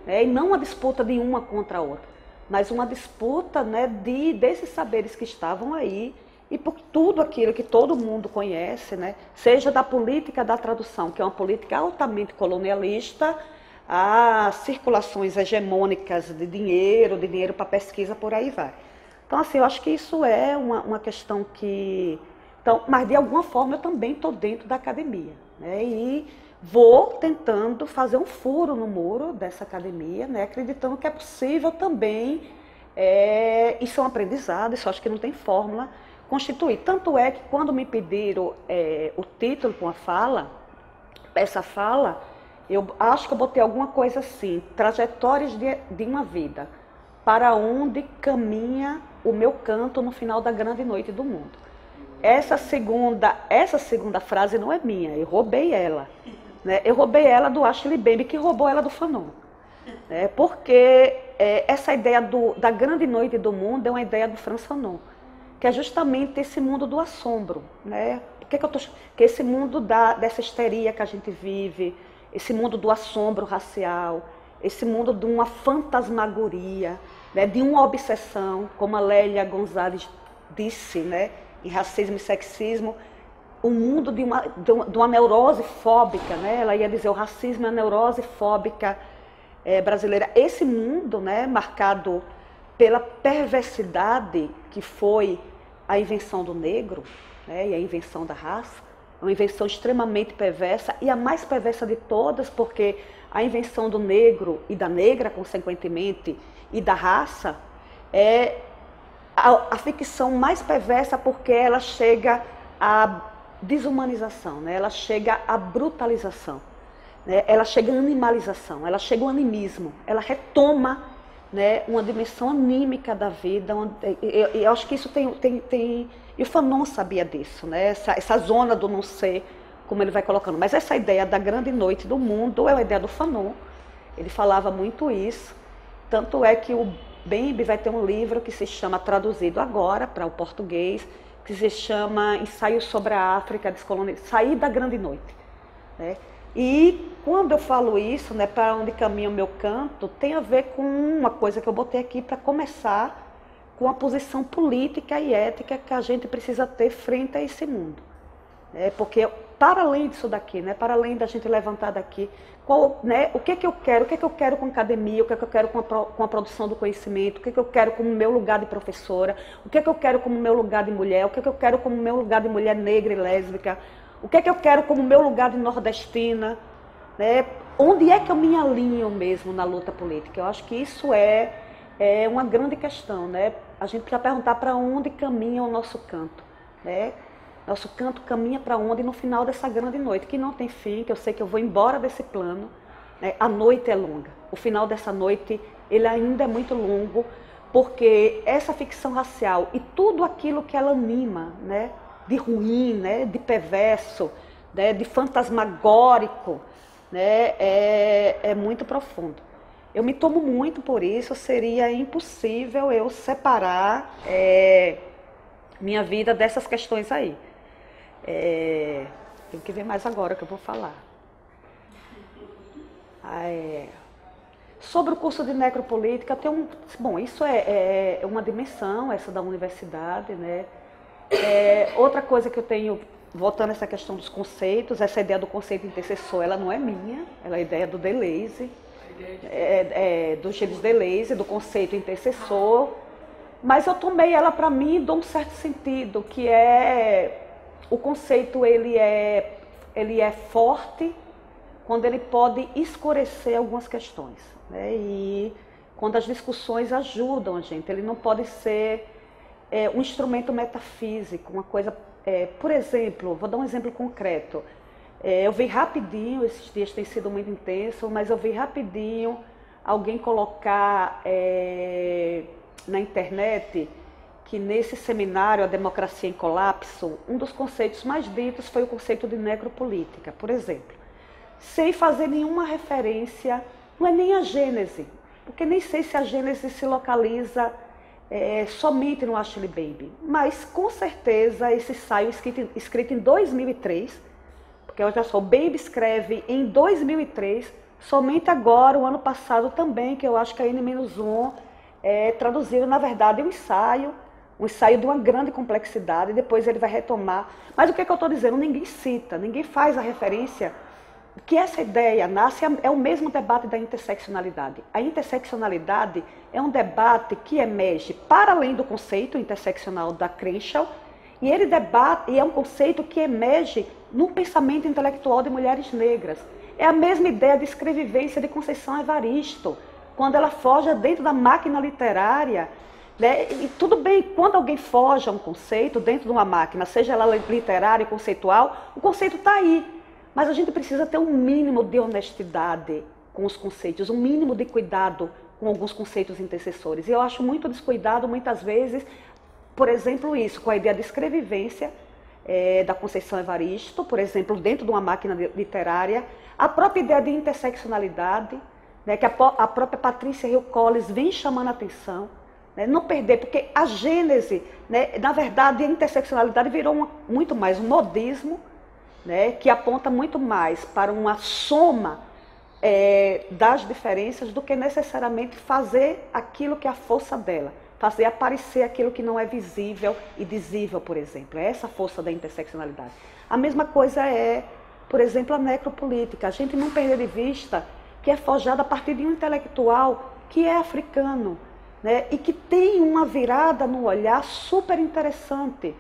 Né, e não uma disputa de uma contra a outra, mas uma disputa, né, desses saberes que estavam aí e por tudo aquilo que todo mundo conhece, né, seja da política da tradução, que é uma política altamente colonialista, a circulações hegemônicas de dinheiro para pesquisa, por aí vai. Então, assim, eu acho que isso é uma questão que... Então, mas, de alguma forma, eu também estou dentro da academia, né? E vou tentando fazer um furo no muro dessa academia, né? Acreditando que é possível também, isso é um aprendizado, isso eu acho que não tem fórmula, constituir. Tanto é que, quando me pediram o título para uma fala, essa fala, eu acho que eu botei alguma coisa assim, trajetórias de uma vida, para onde caminha o meu canto no final da grande noite do mundo. Essa segunda frase não é minha, eu roubei ela. Né? Eu roubei ela do Ashley Bembe, que roubou ela do Fanon. Porque essa ideia da grande noite do mundo é uma ideia do Frantz Fanon, que é justamente esse mundo do assombro, né? Que esse mundo dessa histeria que a gente vive, esse mundo do assombro racial, esse mundo de uma fantasmagoria, né? De uma obsessão, como a Lélia Gonzalez disse, né? Em Racismo e Sexismo, o mundo de uma neurose fóbica, né? Ela ia dizer o racismo é a neurose fóbica brasileira. Esse mundo, né, marcado pela perversidade que foi a invenção do negro, né, e a invenção da raça, é uma invenção extremamente perversa e a mais perversa de todas, porque a invenção do negro e da negra, consequentemente, e da raça é a ficção mais perversa porque ela chega à desumanização, né? Ela chega à brutalização, né? Ela chega à animalização, ela chega ao animismo, ela retoma, né, uma dimensão anímica da vida. Eu acho que isso tem. E o Fanon sabia disso, né? Essa zona do não ser, como ele vai colocando. Mas essa ideia da grande noite do mundo é uma ideia do Fanon. Ele falava muito isso. Tanto é que o Bembe vai ter um livro que se chama, traduzido agora para o português, que se chama Ensaio sobre a África Descolonizada, Sair da Grande Noite, né? E quando eu falo isso, né, para onde caminha o meu canto, tem a ver com uma coisa que eu botei aqui para começar, com a posição política e ética que a gente precisa ter frente a esse mundo. Porque para além disso daqui, né, para além da gente levantar daqui, o que é que eu quero com a academia, o que é que eu quero com a produção do conhecimento, o que é que eu quero como meu lugar de professora, o que é que eu quero como meu lugar de mulher, o que é que eu quero como meu lugar de mulher negra e lésbica, o que é que eu quero como meu lugar de nordestina, né? Onde é que eu me alinho mesmo na luta política? Eu acho que isso é uma grande questão, né? A gente precisa perguntar para onde caminha o nosso canto, né? Nosso canto caminha para onde no final dessa grande noite, que não tem fim, que eu sei que eu vou embora desse plano, né? A noite é longa, o final dessa noite ele ainda é muito longo, porque essa ficção racial e tudo aquilo que ela anima, né? De ruim, né? De perverso, né? De fantasmagórico, né? É muito profundo. Eu me tomo muito por isso, seria impossível eu separar minha vida dessas questões aí. Tem que ver mais agora que eu vou falar. Sobre o curso de necropolítica, bom, isso é uma dimensão, essa da universidade, né? Outra coisa que eu tenho, voltando a essa questão dos conceitos, essa ideia do conceito intercessor, ela não é minha, ela é a ideia do Deleuze, do Gilles Deleuze, do conceito intercessor, mas eu tomei ela para mim e dou um certo sentido, que o conceito ele é forte quando ele pode escurecer algumas questões, né? E quando as discussões ajudam a gente, ele não pode ser um instrumento metafísico, uma coisa, por exemplo, vou dar um exemplo concreto. Eu vi rapidinho, esses dias tem sido muito intenso, mas eu vi rapidinho alguém colocar na internet que nesse seminário, A Democracia em Colapso, um dos conceitos mais ditos foi o conceito de necropolítica, por exemplo. Sem fazer nenhuma referência, não é nem a Gênese, porque nem sei se a Gênese se localiza somente no Ashley Bembe, mas com certeza esse ensaio escrito em 2003, porque olha só, o Bembe escreve em 2003, somente agora, o ano passado também, que eu acho que a N-1 traduziram, na verdade, um ensaio de uma grande complexidade, e depois ele vai retomar. Mas o que eu estou dizendo? Ninguém cita, ninguém faz a referência que essa ideia nasce, é o mesmo debate da interseccionalidade. A interseccionalidade é um debate que emerge para além do conceito interseccional da Crenshaw, e e é um conceito que emerge no pensamento intelectual de mulheres negras. É a mesma ideia de escrevivência de Conceição Evaristo, quando ela foge dentro da máquina literária, né? E tudo bem, quando alguém foge a um conceito dentro de uma máquina, seja ela literária e conceitual, o conceito está aí. Mas a gente precisa ter um mínimo de honestidade com os conceitos, um mínimo de cuidado com alguns conceitos intercessores. E eu acho muito descuidado, muitas vezes, por exemplo, isso, com a ideia de escrevivência da Conceição Evaristo, por exemplo, dentro de uma máquina literária, a própria ideia de interseccionalidade, né, que a própria Patrícia Hill Collins vem chamando a atenção, né, não perder, porque a gênese, né, na verdade, a interseccionalidade virou muito mais um modismo, né, que aponta muito mais para uma soma das diferenças do que necessariamente fazer aquilo que é a força dela, fazer aparecer aquilo que não é visível e dizível, por exemplo. É essa a força da interseccionalidade. A mesma coisa é, por exemplo, a necropolítica. A gente não perder de vista que é forjada a partir de um intelectual que é africano, né, e que tem uma virada no olhar super interessante,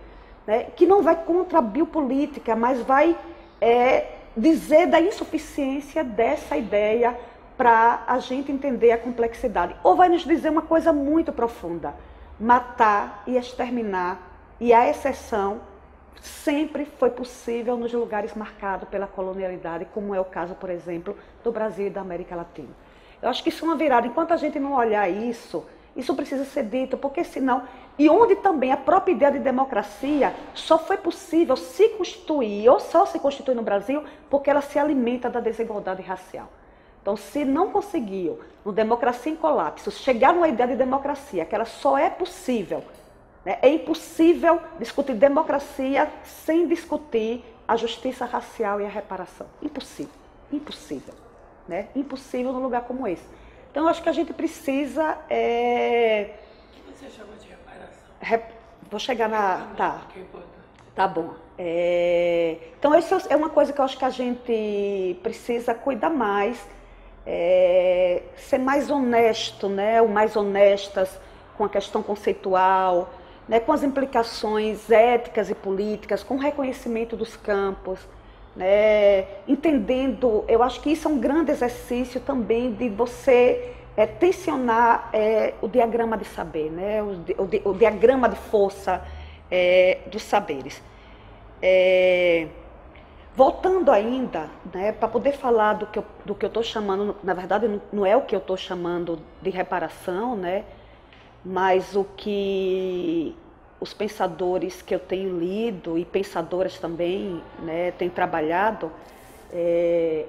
né, que não vai contra a biopolítica, mas vai dizer da insuficiência dessa ideia para a gente entender a complexidade. Ou vai nos dizer uma coisa muito profunda: matar e exterminar, e a exceção sempre foi possível nos lugares marcados pela colonialidade, como é o caso, por exemplo, do Brasil e da América Latina. Eu acho que isso é uma virada. Enquanto a gente não olhar isso precisa ser dito, porque senão... E onde também a própria ideia de democracia só foi possível se constituir, ou só se constitui no Brasil, porque ela se alimenta da desigualdade racial. Então, se não conseguiu, no Democracia em Colapso, chegar numa ideia de democracia, que ela só é possível, né? É impossível discutir democracia sem discutir a justiça racial e a reparação. Impossível, impossível, né? Impossível num lugar como esse. Então, eu acho que a gente precisa... O que você chama de reparação? Vou chegar na... Tá, Que é importante. tá bom. Então, isso é uma coisa que eu acho que a gente precisa cuidar mais, ser mais honesto, né? Ou mais honestas com a questão conceitual, né? Com as implicações éticas e políticas, com o reconhecimento dos campos, né? Entendendo, eu acho que isso é um grande exercício também de você tensionar o diagrama de saber, né? O diagrama de força dos saberes. Voltando ainda, né, para poder falar do que eu estou chamando, na verdade não é o que eu estou chamando de reparação, né, mas o que os pensadores que eu tenho lido e pensadoras também, né, têm trabalhado.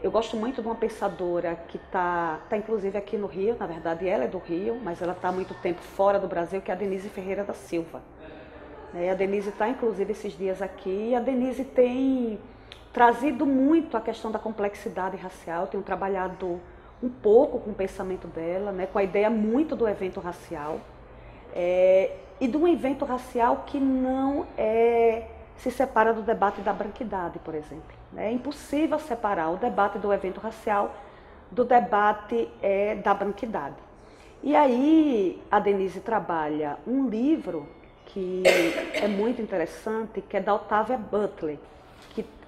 Eu gosto muito de uma pensadora que está inclusive aqui no Rio, na verdade ela é do Rio, mas ela está há muito tempo fora do Brasil, que é a Denise Ferreira da Silva. A Denise está inclusive esses dias aqui, e a Denise tem trazido muito a questão da complexidade racial, tenho trabalhado um pouco com o pensamento dela, né, com a ideia muito do evento racial, e de um evento racial que não se separa do debate da branquidade, por exemplo. É impossível separar o debate do evento racial do debate da branquidade. E aí a Denise trabalha um livro que é muito interessante, que é da Octavia Butler,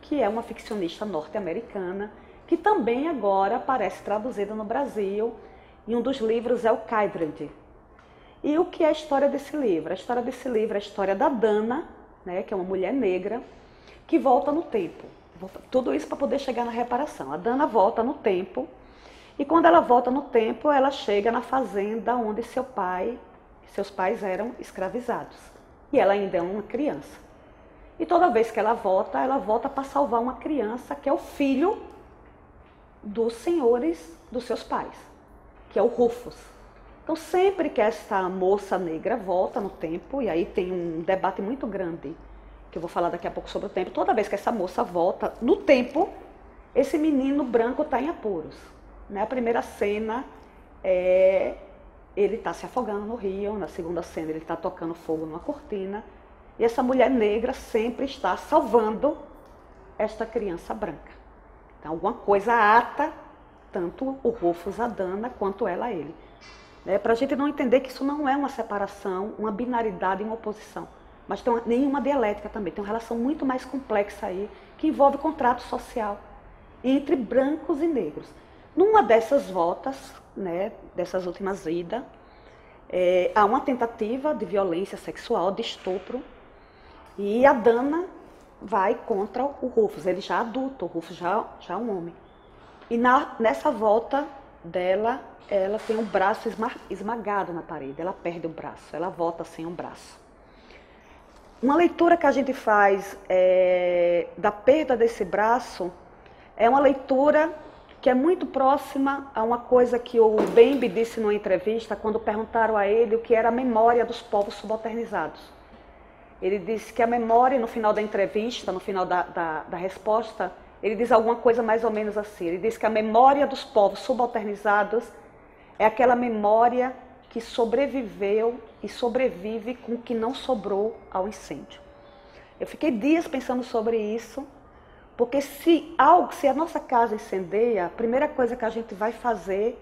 que é uma ficcionista norte-americana, que também agora aparece traduzida no Brasil, e um dos livros é o Kydrand. E o que é a história desse livro? A história desse livro é a história da Dana, né, que é uma mulher negra, que volta no tempo. Tudo isso para poder chegar na reparação. A Dana volta no tempo, e quando ela volta no tempo, ela chega na fazenda onde seus pais eram escravizados. E ela ainda é uma criança. E toda vez que ela volta para salvar uma criança que é o filho dos senhores dos seus pais, que é o Rufus. Então, sempre que essa moça negra volta no tempo, e aí tem um debate muito grande, que eu vou falar daqui a pouco sobre o tempo, toda vez que essa moça volta no tempo, esse menino branco está em apuros. Né? A primeira cena ele está se afogando no rio, na segunda cena ele está tocando fogo numa cortina, e essa mulher negra sempre está salvando esta criança branca. Então, alguma coisa ata tanto o Rufus a Dana, quanto ela a ele. Para a gente não entender que isso não é uma separação, uma binaridade, uma oposição, mas tem nenhuma dialética também. Tem uma relação muito mais complexa aí, que envolve contrato social entre brancos e negros. Numa dessas voltas, né, dessas últimas idas, há uma tentativa de violência sexual, de estupro, e a Dana vai contra o Rufus. Ele já adulto, o Rufus já é um homem. E nessa volta dela, ela tem um braço esmagado na parede, ela perde o braço, ela volta sem um braço. Uma leitura que a gente faz da perda desse braço é uma leitura que é muito próxima a uma coisa que o Bembe disse numa entrevista, quando perguntaram a ele o que era a memória dos povos subalternizados. Ele disse que a memória, no final da entrevista, no final da resposta, ele diz alguma coisa mais ou menos assim. Ele diz que a memória dos povos subalternizados é aquela memória que sobreviveu e sobrevive com o que não sobrou ao incêndio. Eu fiquei dias pensando sobre isso, porque se a nossa casa incendeia, a primeira coisa que a gente vai fazer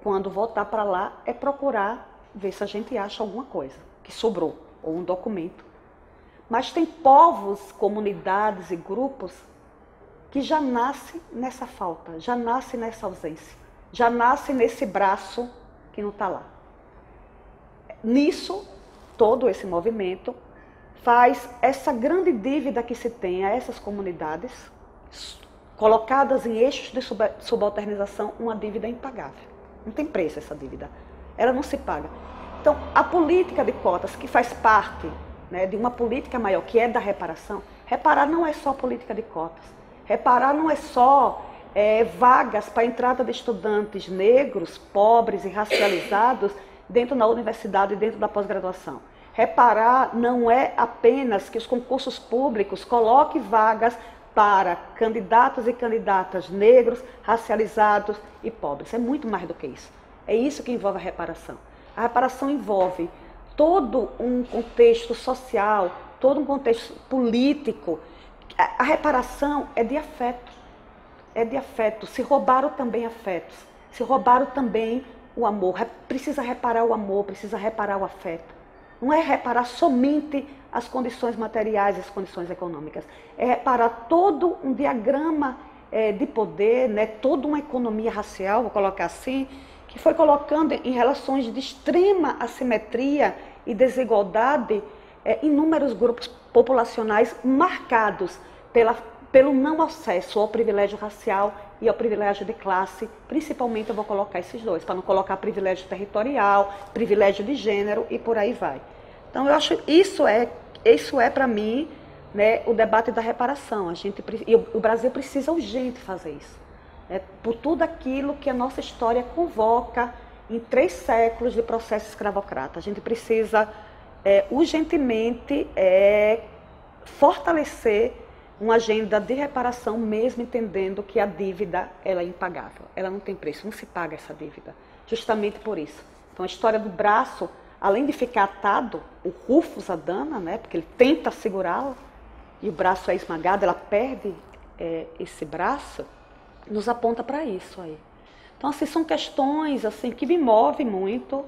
quando voltar para lá é procurar ver se a gente acha alguma coisa que sobrou, ou um documento. Mas tem povos, comunidades e grupos que já nascem nessa falta, já nascem nessa ausência, já nascem nesse braço que não está lá. Nisso, todo esse movimento faz essa grande dívida que se tem a essas comunidades, colocadas em eixos de subalternização, uma dívida impagável. Não tem preço essa dívida, ela não se paga. Então, a política de cotas, que faz parte, né, de uma política maior, que é da reparação, reparar não é só política de cotas, reparar não é só vagas para a entrada de estudantes negros, pobres e racializados dentro da universidade e dentro da pós-graduação. Reparar não é apenas que os concursos públicos coloquem vagas para candidatos e candidatas negros, racializados e pobres. É muito mais do que isso. É isso que envolve a reparação. A reparação envolve todo um contexto social, todo um contexto político. A reparação é de afeto. É de afeto. Se roubaram também afetos. Se roubaram também o amor. Precisa reparar o amor, precisa reparar o afeto. Não é reparar somente as condições materiais e as condições econômicas. É reparar todo um diagrama de poder, né, toda uma economia racial, vou colocar assim, que foi colocando em relações de extrema assimetria e desigualdade inúmeros grupos populacionais marcados pelo não acesso ao privilégio racial e ao privilégio de classe. Principalmente eu vou colocar esses dois, para não colocar privilégio territorial, privilégio de gênero e por aí vai. Então eu acho isso é para mim, né, o debate da reparação. O Brasil precisa urgente fazer isso, né, por tudo aquilo que a nossa história convoca em 3 séculos de processo escravocrata. A gente precisa urgentemente fortalecer uma agenda de reparação, mesmo entendendo que a dívida ela é impagável. Ela não tem preço, não se paga essa dívida, justamente por isso. Então a história do braço, além de ficar atado, o Rufus, a Dana, né, porque ele tenta segurá-la e o braço é esmagado, ela perde esse braço, nos aponta para isso aí. Então, assim, são questões assim, que me movem muito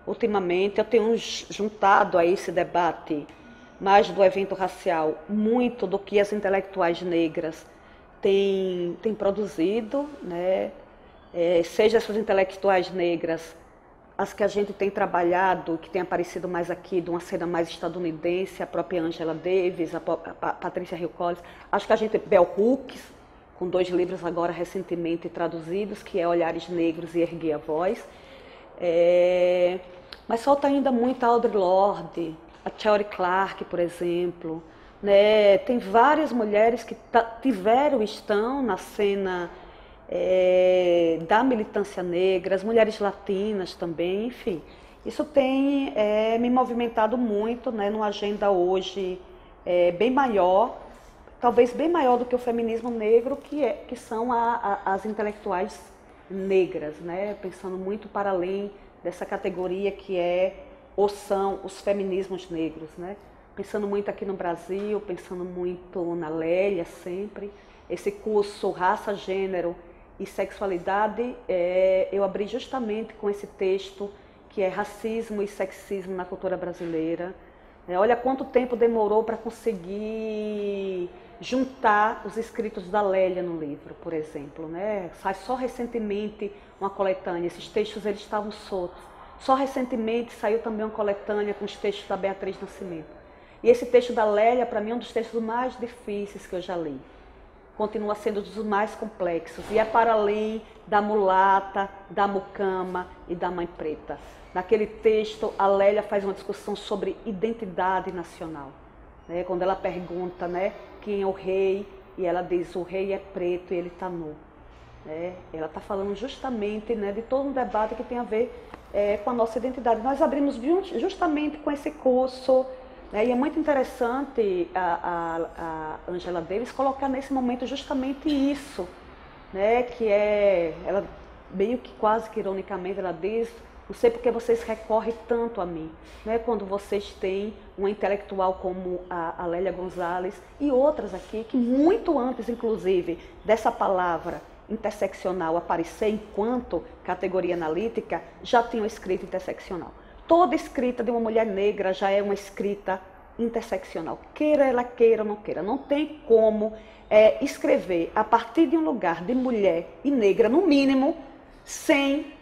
ultimamente. Eu tenho juntado a esse debate mais do evento racial, muito do que as intelectuais negras têm produzido, né? Seja essas intelectuais negras, as que a gente tem trabalhado, que tem aparecido mais aqui, de uma cena mais estadunidense, a própria Angela Davis, a Patrícia Hill Collins, acho que a gente, Bell Hooks, com 2 livros agora recentemente traduzidos, que é Olhares Negros e Erguer a Voz. Mas falta ainda muito a Audre Lorde, a Cheryl Clarke, por exemplo, né? Tem várias mulheres que estão na cena da militância negra, as mulheres latinas também, enfim. Isso tem me movimentado muito, né, numa agenda hoje bem maior, talvez bem maior do que o feminismo negro, que são as intelectuais negras, né? Pensando muito para além dessa categoria que são os feminismos negros, né? Pensando muito aqui no Brasil, pensando muito na Lélia sempre. Esse curso Raça, Gênero e Sexualidade, eu abri justamente com esse texto que é Racismo e Sexismo na Cultura Brasileira. Olha quanto tempo demorou para conseguir juntar os escritos da Lélia no livro, por exemplo, né? Sai só recentemente uma coletânea, esses textos eles estavam soltos. Só recentemente saiu também uma coletânea com os textos da Beatriz Nascimento. E esse texto da Lélia, para mim, é um dos textos mais difíceis que eu já li. Continua sendo um dos mais complexos. E é para além da mulata, da mucama e da mãe preta. Naquele texto, a Lélia faz uma discussão sobre identidade nacional. Né? Quando ela pergunta, né, quem é o rei, e ela diz, o rei é preto e ele está nu. né? Ela está falando justamente, né, de todo um debate que tem a ver com a nossa identidade. Nós abrimos justamente com esse curso, né, e é muito interessante a Angela Davis colocar nesse momento justamente isso, né, que ela meio que quase que ironicamente ela diz: não sei porque vocês recorrem tanto a mim, né? Quando vocês têm uma intelectual como a Lélia Gonzalez e outras aqui, que muito antes, inclusive, dessa palavra interseccional aparecer enquanto categoria analítica, já tinham escrita interseccional. Toda escrita de uma mulher negra já é uma escrita interseccional. Queira ela queira ou não queira. Não tem como escrever a partir de um lugar de mulher e negra, no mínimo, sem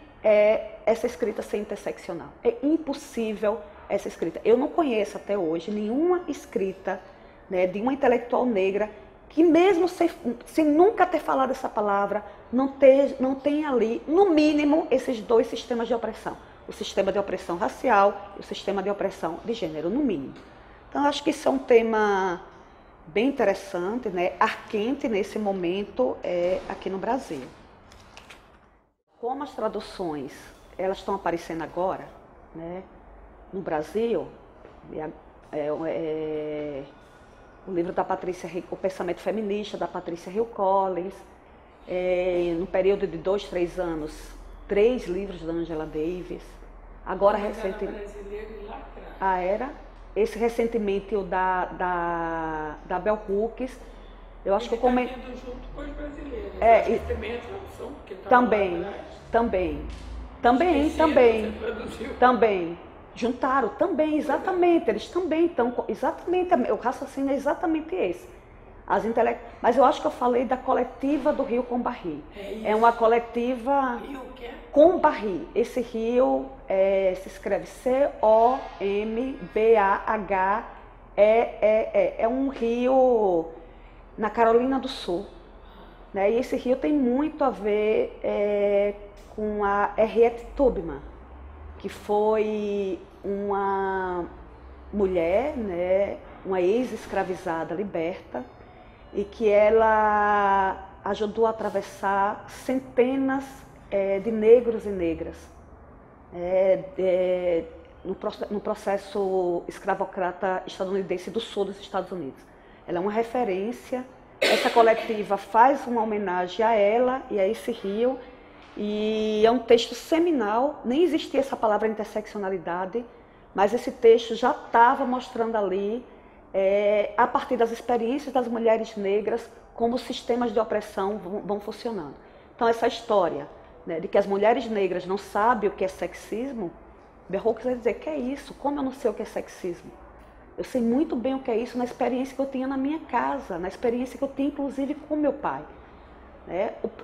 essa escrita ser interseccional. É impossível essa escrita. Eu não conheço até hoje nenhuma escrita, né, de uma intelectual negra que mesmo sem nunca ter falado essa palavra, não tem ali, no mínimo, esses dois sistemas de opressão. O sistema de opressão racial e o sistema de opressão de gênero, no mínimo. Então, acho que isso é um tema bem interessante, né, arquente nesse momento aqui no Brasil. Como as traduções elas estão aparecendo agora, né, no Brasil, o livro da Patrícia, O Pensamento Feminista, da Patrícia Hill Collins, no período de 2, 3 anos, 3 livros da Angela Davis. Agora, recentemente... era? Esse recentemente, o da Bell Hooks. Eu acho que eu comentei... junto com os brasileiros. Também. Juntaram, também, exatamente. Eles também estão, exatamente, o raciocínio é exatamente esse. Mas eu acho que eu falei da coletiva do Rio Combarri. É uma coletiva Combarri. Esse rio se escreve C-O-M-B-A-H-E-E-E. É um rio na Carolina do Sul, né? E esse rio tem muito a ver com a Harriet Tubman, que foi uma mulher, né, uma ex-escravizada liberta, e que ela ajudou a atravessar centenas de negros e negras no processo escravocrata estadunidense do sul dos Estados Unidos. Ela é uma referência. Essa coletiva faz uma homenagem a ela e a esse rio, e é um texto seminal. Nem existia essa palavra interseccionalidade, mas esse texto já estava mostrando ali, a partir das experiências das mulheres negras, como os sistemas de opressão vão funcionando. Então, essa história, né, de que as mulheres negras não sabem o que é sexismo, Bell Hooks vai dizer: que é isso? Como eu não sei o que é sexismo? Eu sei muito bem o que é isso na experiência que eu tinha na minha casa, na experiência que eu tinha, inclusive, com meu pai.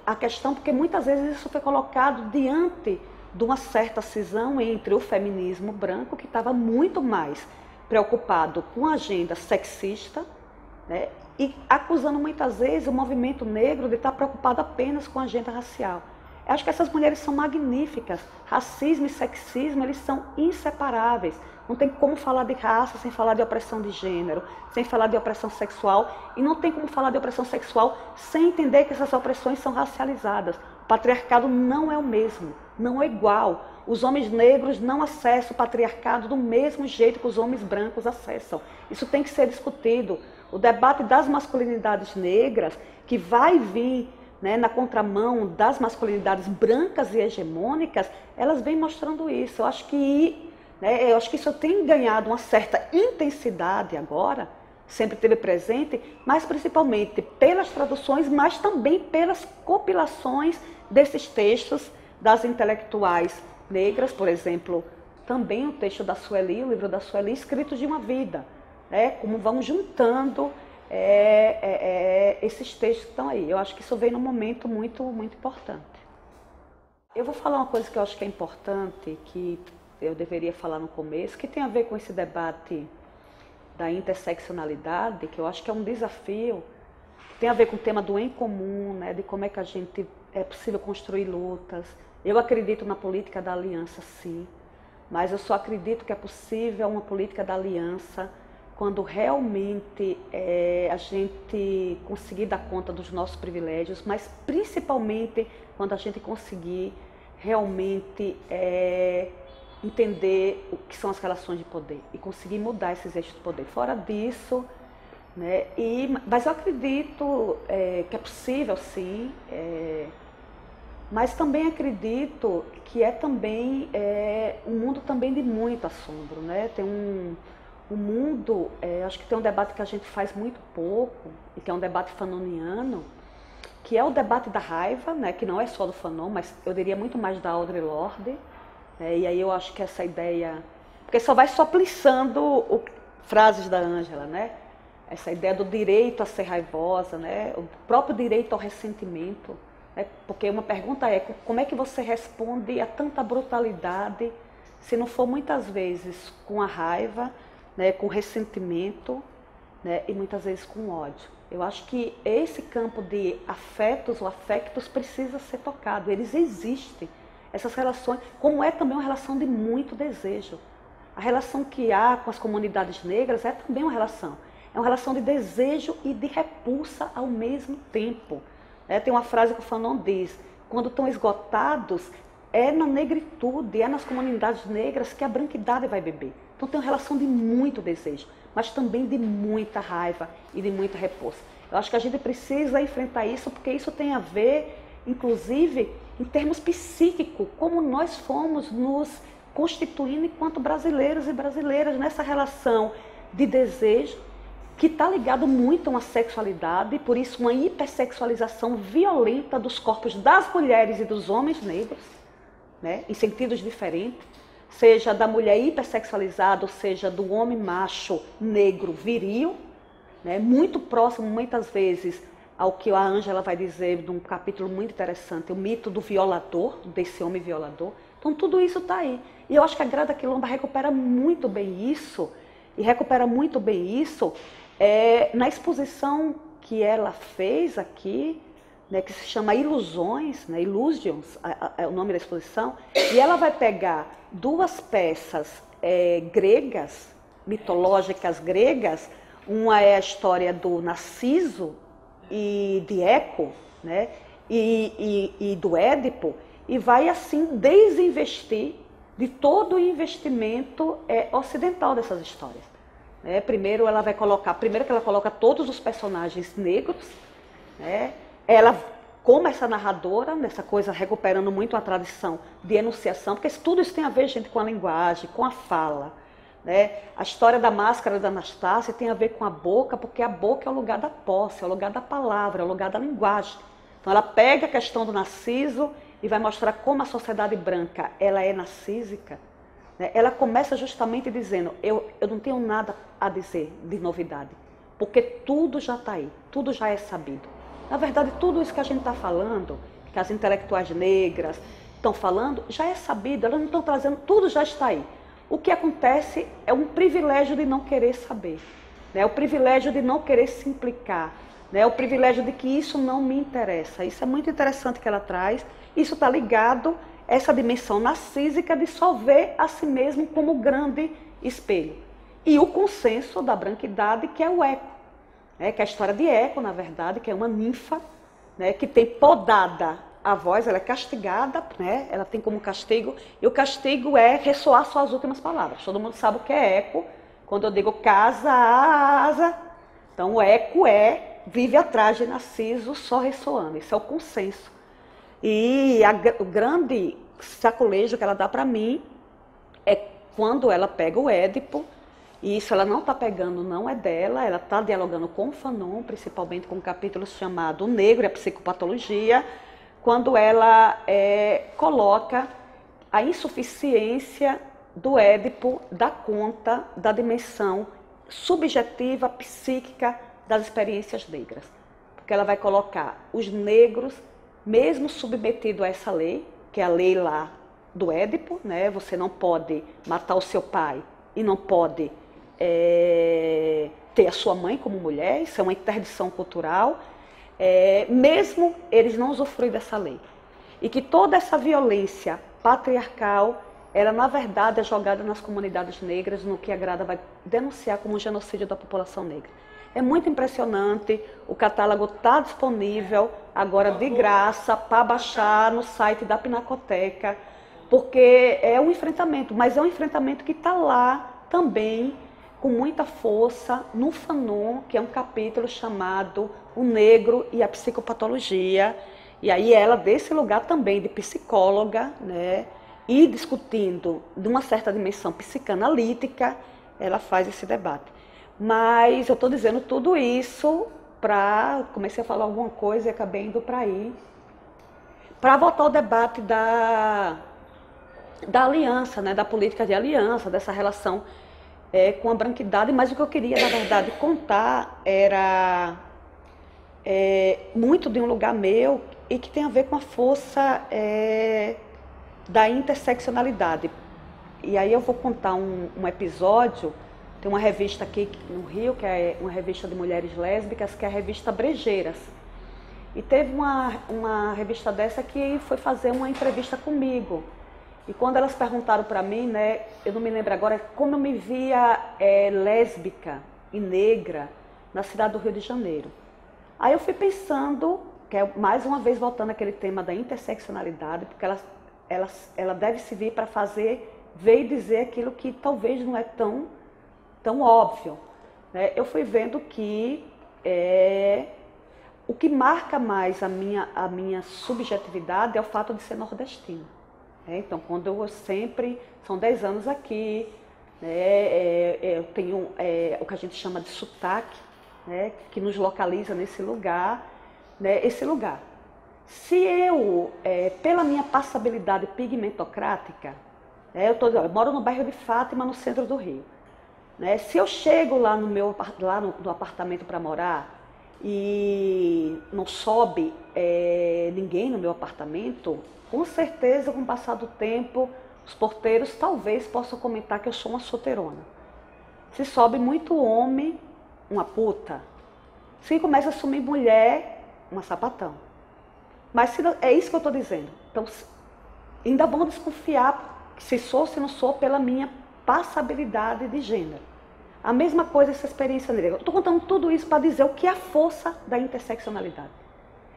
A questão, porque muitas vezes isso foi colocado diante de uma certa cisão entre o feminismo branco, que estava muito mais preocupado com a agenda sexista, né, e acusando muitas vezes o movimento negro de estar preocupado apenas com a agenda racial. Eu acho que essas mulheres são magníficas. Racismo e sexismo, eles são inseparáveis. Não tem como falar de raça sem falar de opressão de gênero, sem falar de opressão sexual, e não tem como falar de opressão sexual sem entender que essas opressões são racializadas. O patriarcado não é o mesmo, não é igual. Os homens negros não acessam o patriarcado do mesmo jeito que os homens brancos acessam. Isso tem que ser discutido. O debate das masculinidades negras, que vai vir, né, na contramão das masculinidades brancas e hegemônicas, elas vêm mostrando isso. Eu acho que isso tem ganhado uma certa intensidade agora, sempre teve presente, mas principalmente pelas traduções, mas também pelas compilações desses textos das intelectuais negras. Por exemplo, também o texto da Sueli, o livro da Sueli, Escritos de uma Vida, né, como vão juntando esses textos que estão aí. Eu acho que isso vem num momento muito, muito importante. Eu vou falar uma coisa que eu acho que é importante, que eu deveria falar no começo, que tem a ver com esse debate da interseccionalidade, que eu acho que é um desafio, tem a ver com o tema do em comum, né, de como é que é possível construir lutas. Eu acredito na política da aliança, sim, mas eu só acredito que é possível uma política da aliança quando realmente a gente conseguir dar conta dos nossos privilégios, mas principalmente quando a gente conseguir realmente entender o que são as relações de poder e conseguir mudar esses eixos de poder. Fora disso, né, mas eu acredito que é possível, sim, mas também acredito que é também um mundo também de muito assombro, né? Tem um mundo, acho que tem um debate que a gente faz muito pouco, e que é um debate fanoniano, que é o debate da raiva, né? Que não é só do Fanon, mas eu diria muito mais da Audre Lorde, e aí eu acho que essa ideia, porque só vai sopliçando frases da Ângela, né? Essa ideia do direito a ser raivosa, né? O próprio direito ao ressentimento. Porque uma pergunta é, como é que você responde a tanta brutalidade, se não for muitas vezes com a raiva, né, com ressentimento, né, e muitas vezes com ódio. Eu acho que esse campo de afetos ou afectos precisa ser tocado, eles existem. Essas relações, como é também uma relação de muito desejo. A relação que há com as comunidades negras é também uma relação de desejo e de repulsa ao mesmo tempo. Tem uma frase que o Fanon diz, quando estão esgotados, é na negritude, é nas comunidades negras que a branquidade vai beber. Então tem uma relação de muito desejo, mas também de muita raiva e de muita repulsa. Eu acho que a gente precisa enfrentar isso, porque isso tem a ver, inclusive, em termos psíquicos, como nós fomos nos constituindo enquanto brasileiros e brasileiras nessa relação de desejo, que está ligado muito a uma sexualidade, e por isso uma hipersexualização violenta dos corpos das mulheres e dos homens negros, né, em sentidos diferentes, seja da mulher hipersexualizada, ou seja do homem macho negro viril, né, muito próximo muitas vezes ao que a Ângela vai dizer num capítulo muito interessante, o mito do violador, desse homem violador. Então tudo isso está aí. E eu acho que a Grada Quilomba recupera muito bem isso, na exposição que ela fez aqui, né, que se chama Ilusões, né, Illusions, é o nome da exposição, e ela vai pegar duas peças gregas, mitológicas gregas, uma é a história do Narciso e de Eco, né, e do Édipo, e vai assim desinvestir de todo o investimento ocidental dessas histórias. Primeiro que ela coloca todos os personagens negros, né? Ela, como essa narradora, nessa coisa recuperando muito a tradição de enunciação, porque tudo isso tem a ver, gente, com a linguagem, com a fala, né? A história da máscara da Anastácia tem a ver com a boca, porque a boca é o lugar da posse, é o lugar da palavra, é o lugar da linguagem. Então ela pega a questão do Narciso e vai mostrar como a sociedade branca ela é narcísica. Ela começa justamente dizendo, eu não tenho nada a dizer de novidade, porque tudo já está aí, tudo já é sabido. Na verdade, tudo isso que a gente está falando, que as intelectuais negras estão falando, já é sabido, elas não estão trazendo, tudo já está aí. O que acontece é um privilégio de não querer saber, né? O privilégio de não querer se implicar, né? O privilégio de que isso não me interessa. Isso é muito interessante que ela traz, isso está ligado essa dimensão narcísica de só ver a si mesmo como grande espelho. E o consenso da branquidade, que é o Eco, né? Que é a história de Eco, na verdade, que é uma ninfa, né? Que tem podada a voz, ela é castigada, né? Ela tem como castigo, e o castigo é ressoar só as últimas palavras. Todo mundo sabe o que é Eco, quando eu digo casa, asa. Então o Eco vive atrás de Narciso só ressoando, isso é o consenso. E o grande sacolejo que ela dá para mim é quando ela pega o Édipo, e isso ela não está pegando, não é dela, ela está dialogando com o Fanon, principalmente com um capítulo chamado O Negro e a Psicopatologia, quando ela coloca a insuficiência do Édipo dar conta da dimensão subjetiva, psíquica das experiências negras. Porque ela vai colocar os negros, mesmo submetido a essa lei, que é a lei lá do Édipo, né? Você não pode matar o seu pai e não pode ter a sua mãe como mulher, isso é uma interdição cultural, mesmo eles não usufruem dessa lei. E que toda essa violência patriarcal ela na verdade é jogada nas comunidades negras, no que a Grada vai denunciar como um genocídio da população negra. É muito impressionante, o catálogo está disponível agora de graça para baixar no site da Pinacoteca, porque é um enfrentamento, mas é um enfrentamento que está lá também com muita força no Fanon, que é um capítulo chamado O Negro e a Psicopatologia, e aí ela desse lugar também de psicóloga, né, e discutindo de uma certa dimensão psicanalítica, ela faz esse debate. Mas eu estou dizendo tudo isso para... Comecei a falar alguma coisa e acabei indo para aí. Para voltar ao debate da aliança, né, da política de aliança, dessa relação com a branquidade. Mas o que eu queria, na verdade, contar era muito de um lugar meu e que tem a ver com a força da interseccionalidade. E aí eu vou contar um episódio. Tem uma revista aqui no Rio, que é uma revista de mulheres lésbicas, que é a revista Brejeiras. E teve uma revista dessa que foi fazer uma entrevista comigo. E quando elas perguntaram para mim, né, eu não me lembro agora, como eu me via lésbica e negra na cidade do Rio de Janeiro. Aí eu fui pensando, que é mais uma vez voltando àquele tema da interseccionalidade, porque ela deve servir para ver e dizer aquilo que talvez não é tão óbvio, né? Eu fui vendo que o que marca mais a minha subjetividade é o fato de ser nordestina. Então, quando eu sempre... São 10 anos aqui, né, eu tenho o que a gente chama de sotaque, né, que nos localiza nesse lugar, né, esse lugar. Se eu, pela minha passabilidade pigmentocrática, eu moro no bairro de Fátima, no centro do Rio. Né? Se eu chego lá no apartamento para morar e não sobe ninguém no meu apartamento, com certeza, com o passar do tempo, os porteiros talvez possam comentar que eu sou uma solteirona. Se sobe muito homem, uma puta. Se começa a sumir mulher, uma sapatão. Mas é isso que eu estou dizendo. Então, ainda vão desconfiar se sou ou se não sou pela minha passabilidade de gênero. A mesma coisa essa experiência negra. Eu estou contando tudo isso para dizer o que é a força da interseccionalidade.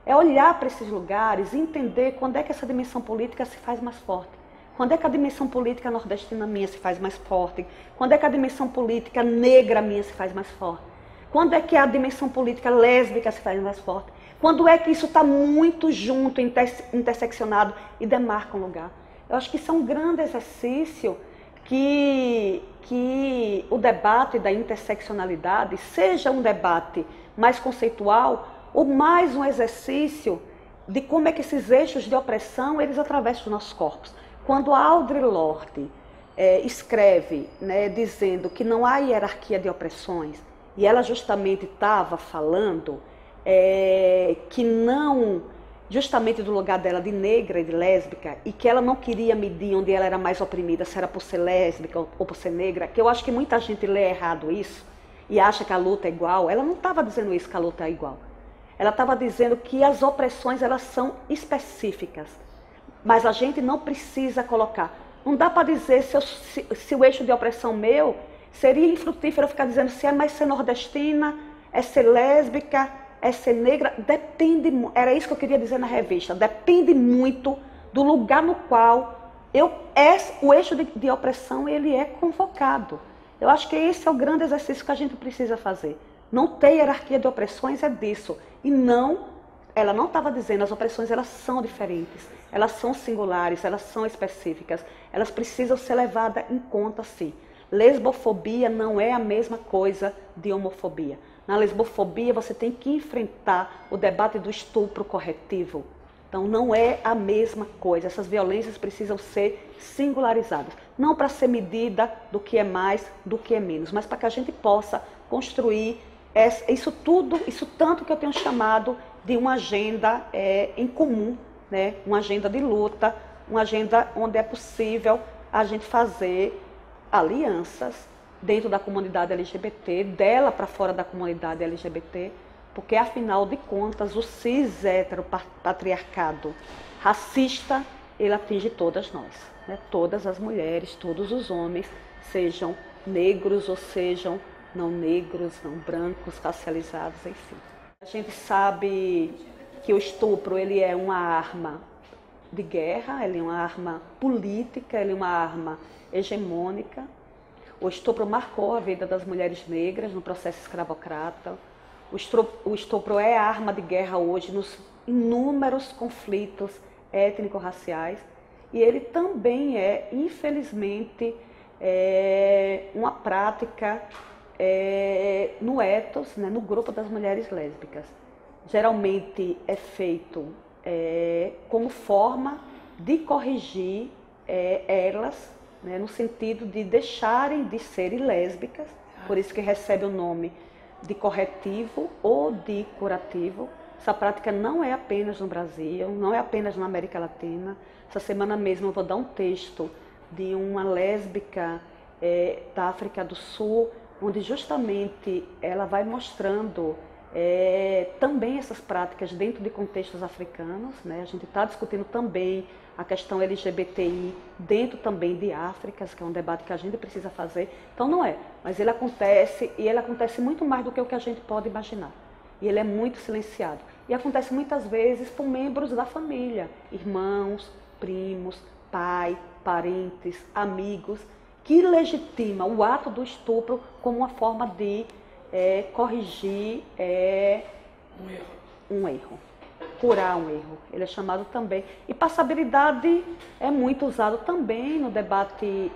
É olhar para esses lugares e entender quando é que essa dimensão política se faz mais forte. Quando é que a dimensão política nordestina minha se faz mais forte. Quando é que a dimensão política negra minha se faz mais forte. Quando é que a dimensão política lésbica se faz mais forte. Quando é que isso está muito junto, interseccionado e demarca um lugar. Eu acho que isso é um grande exercício que o debate da interseccionalidade seja um debate mais conceitual ou mais um exercício de como é que esses eixos de opressão eles atravessam os nossos corpos. Quando a Audre Lorde escreve, né, dizendo que não há hierarquia de opressões, e ela justamente estava falando que não, justamente do lugar dela de negra e de lésbica, e que ela não queria medir onde ela era mais oprimida, se era por ser lésbica ou por ser negra, que eu acho que muita gente lê errado isso, e acha que a luta é igual. Ela não estava dizendo isso, que a luta é igual. Ela estava dizendo que as opressões elas são específicas, mas a gente não precisa colocar. Não dá para dizer se o eixo de opressão meu seria infrutífero ficar dizendo se é mais ser nordestina, é ser lésbica, é ser negra. Depende, era isso que eu queria dizer na revista, depende muito do lugar no qual o eixo de opressão ele é convocado. Eu acho que esse é o grande exercício que a gente precisa fazer. Não ter hierarquia de opressões é disso. E não, ela não estava dizendo, as opressões elas são diferentes, elas são singulares, elas são específicas, elas precisam ser levadas em conta sim. Lesbofobia não é a mesma coisa de homofobia. Na lesbofobia você tem que enfrentar o debate do estupro corretivo. Então não é a mesma coisa, essas violências precisam ser singularizadas. Não para ser medida do que é mais, do que é menos, mas para que a gente possa construir isso tudo, isso tanto que eu tenho chamado de uma agenda em comum, né? Uma agenda de luta, uma agenda onde é possível a gente fazer alianças dentro da comunidade LGBT, dela para fora da comunidade LGBT, porque afinal de contas o cis-hétero patriarcado racista, ele atinge todas nós, né? Todas as mulheres, todos os homens, sejam negros ou sejam não negros, não brancos, racializados, enfim. A gente sabe que o estupro ele é uma arma de guerra, ele é uma arma política, ele é uma arma hegemônica. O estupro marcou a vida das mulheres negras no processo escravocrata. O estupro é arma de guerra hoje nos inúmeros conflitos étnico-raciais. E ele também é, infelizmente, uma prática no ethos, né, no grupo das mulheres lésbicas. Geralmente é feito como forma de corrigir elas, né, no sentido de deixarem de serem lésbicas, por isso que recebe o nome de corretivo ou de curativo. Essa prática não é apenas no Brasil, não é apenas na América Latina. Essa semana mesmo eu vou dar um texto de uma lésbica da África do Sul, onde justamente ela vai mostrando também essas práticas dentro de contextos africanos, né? A gente está discutindo também a questão LGBTI dentro também de África, que é um debate que a gente precisa fazer. Então não é, mas ele acontece e ele acontece muito mais do que o que a gente pode imaginar. E ele é muito silenciado. E acontece muitas vezes por membros da família, irmãos, primos, pai, parentes, amigos, que legitima o ato do estupro como uma forma de corrigir um erro, curar um erro. Ele é chamado também. E passabilidade é muito usado também no debate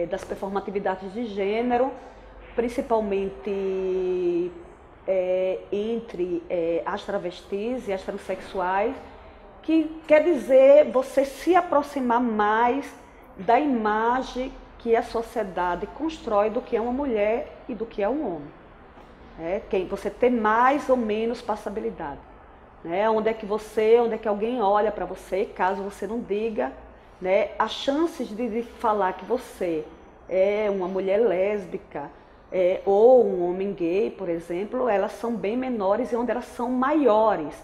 das performatividades de gênero, principalmente entre as travestis e as transexuais, que quer dizer você se aproximar mais da imagem que a sociedade constrói do que é uma mulher e do que é um homem. Você ter mais ou menos passabilidade. Né? Onde é que alguém olha para você, caso você não diga, né? As chances de falar que você é uma mulher lésbica ou um homem gay, por exemplo, elas são bem menores e onde elas são maiores,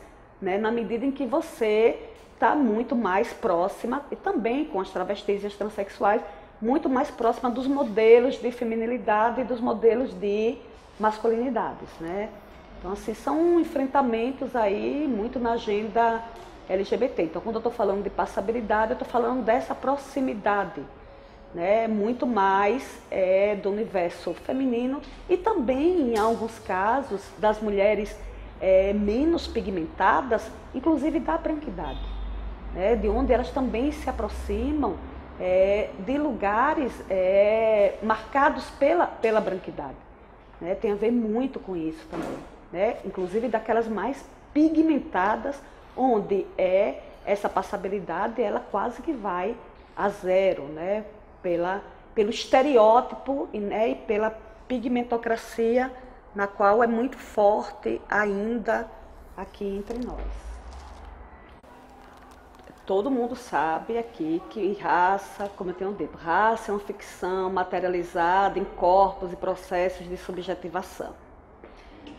né? Na medida em que você está muito mais próxima, e também com as travestis e as transexuais, muito mais próxima dos modelos de feminilidade e dos modelos de masculinidades, né? Então, assim, são enfrentamentos aí muito na agenda LGBT. Então, quando eu estou falando de passabilidade, eu estou falando dessa proximidade, né? Muito mais do universo feminino e também, em alguns casos, das mulheres menos pigmentadas, inclusive da branquidade, né? De onde elas também se aproximam de lugares marcados pela branquidade. Né? Tem a ver muito com isso também, né? Inclusive daquelas mais pigmentadas, onde essa passabilidade ela quase que vai a zero, né? Pelo estereótipo e pela pigmentocracia, na qual é muito forte ainda aqui entre nós. Todo mundo sabe aqui que raça, como eu tenho dito, raça é uma ficção materializada em corpos e processos de subjetivação.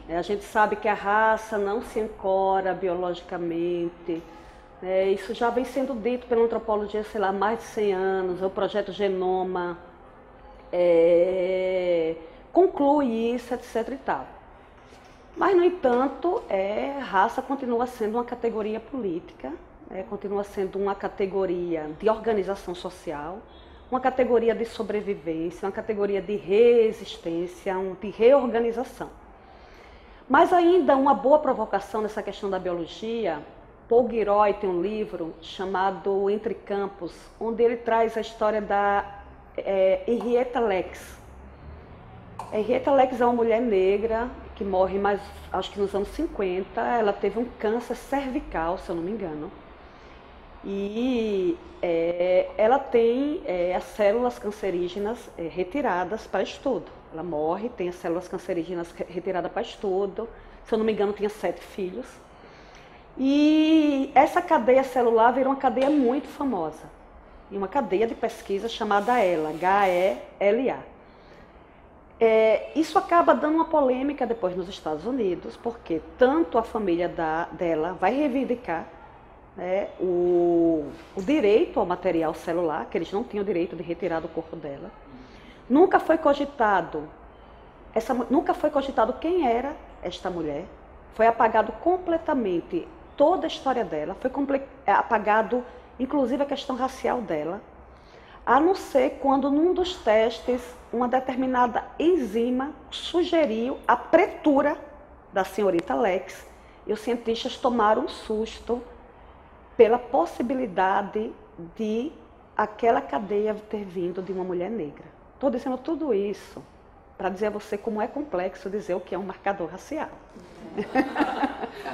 A gente sabe que a raça não se ancora biologicamente. Isso já vem sendo dito pela antropologia, sei lá, há mais de 100 anos. O projeto Genoma conclui isso, etc. e tal. Mas, no entanto, raça continua sendo uma categoria política. Continua sendo uma categoria de organização social, uma categoria de sobrevivência, uma categoria de resistência, de reorganização. Mas ainda uma boa provocação nessa questão da biologia, Paul Gilroy tem um livro chamado Entre Campos, onde ele traz a história da Henrietta Lacks. Henrietta Lacks é uma mulher negra que morre acho que nos anos 50, ela teve um câncer cervical, se eu não me engano. E ela tem as células cancerígenas retiradas para estudo. Ela morre, tem as células cancerígenas retiradas para estudo. Se eu não me engano, tinha 7 filhos. E essa cadeia celular virou uma cadeia muito famosa. E uma cadeia de pesquisa chamada HeLa, H-E-L-A. Isso acaba dando uma polêmica depois nos Estados Unidos, porque tanto a família dela vai reivindicar, o direito ao material celular, que eles não tinham direito de retirar do corpo dela. Nunca foi cogitado quem era esta mulher. Foi apagado completamente toda a história dela, foi apagado inclusive a questão racial dela, a não ser quando num dos testes uma determinada enzima sugeriu a pretura da senhorita Lex, e os cientistas tomaram um susto pela possibilidade de aquela cadeia ter vindo de uma mulher negra. Estou dizendo tudo isso para dizer a você como é complexo dizer o que é um marcador racial.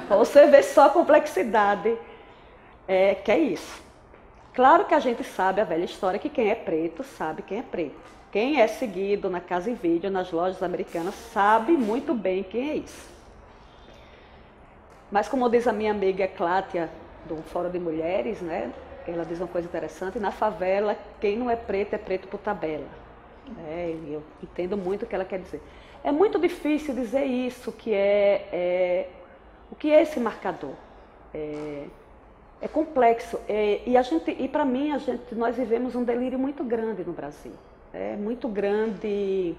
Para você ver só a complexidade que é isso. Claro que a gente sabe a velha história que quem é preto sabe quem é preto. Quem é seguido na Casa e Vídeo, nas lojas americanas, sabe muito bem quem é isso. Mas como diz a minha amiga Clátia, do Fórum de Mulheres, né? Ela diz uma coisa interessante: na favela, quem não é preto por tabela. Eu entendo muito o que ela quer dizer. É muito difícil dizer isso, o que é esse marcador. É complexo. E para mim, nós vivemos um delírio muito grande no Brasil. Muito grande,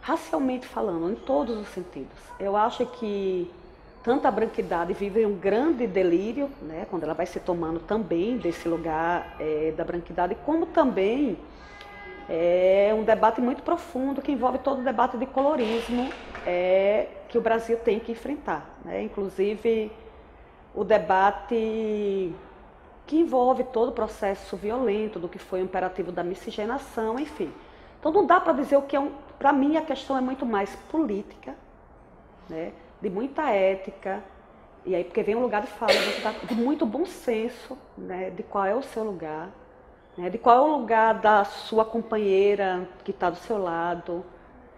racialmente falando, em todos os sentidos. Eu acho que tanto a branquidade vive um grande delírio, né, quando ela vai se tomando também desse lugar da branquidade, como também um debate muito profundo que envolve todo o debate de colorismo que o Brasil tem que enfrentar, né? Inclusive o debate que envolve todo o processo violento do que foi o imperativo da miscigenação, enfim. Então não dá para dizer o que é para mim a questão é muito mais política, né? De muita ética, e aí porque vem um lugar de fala, de muito bom senso, né? De qual é o seu lugar, né? De qual é o lugar da sua companheira que está do seu lado.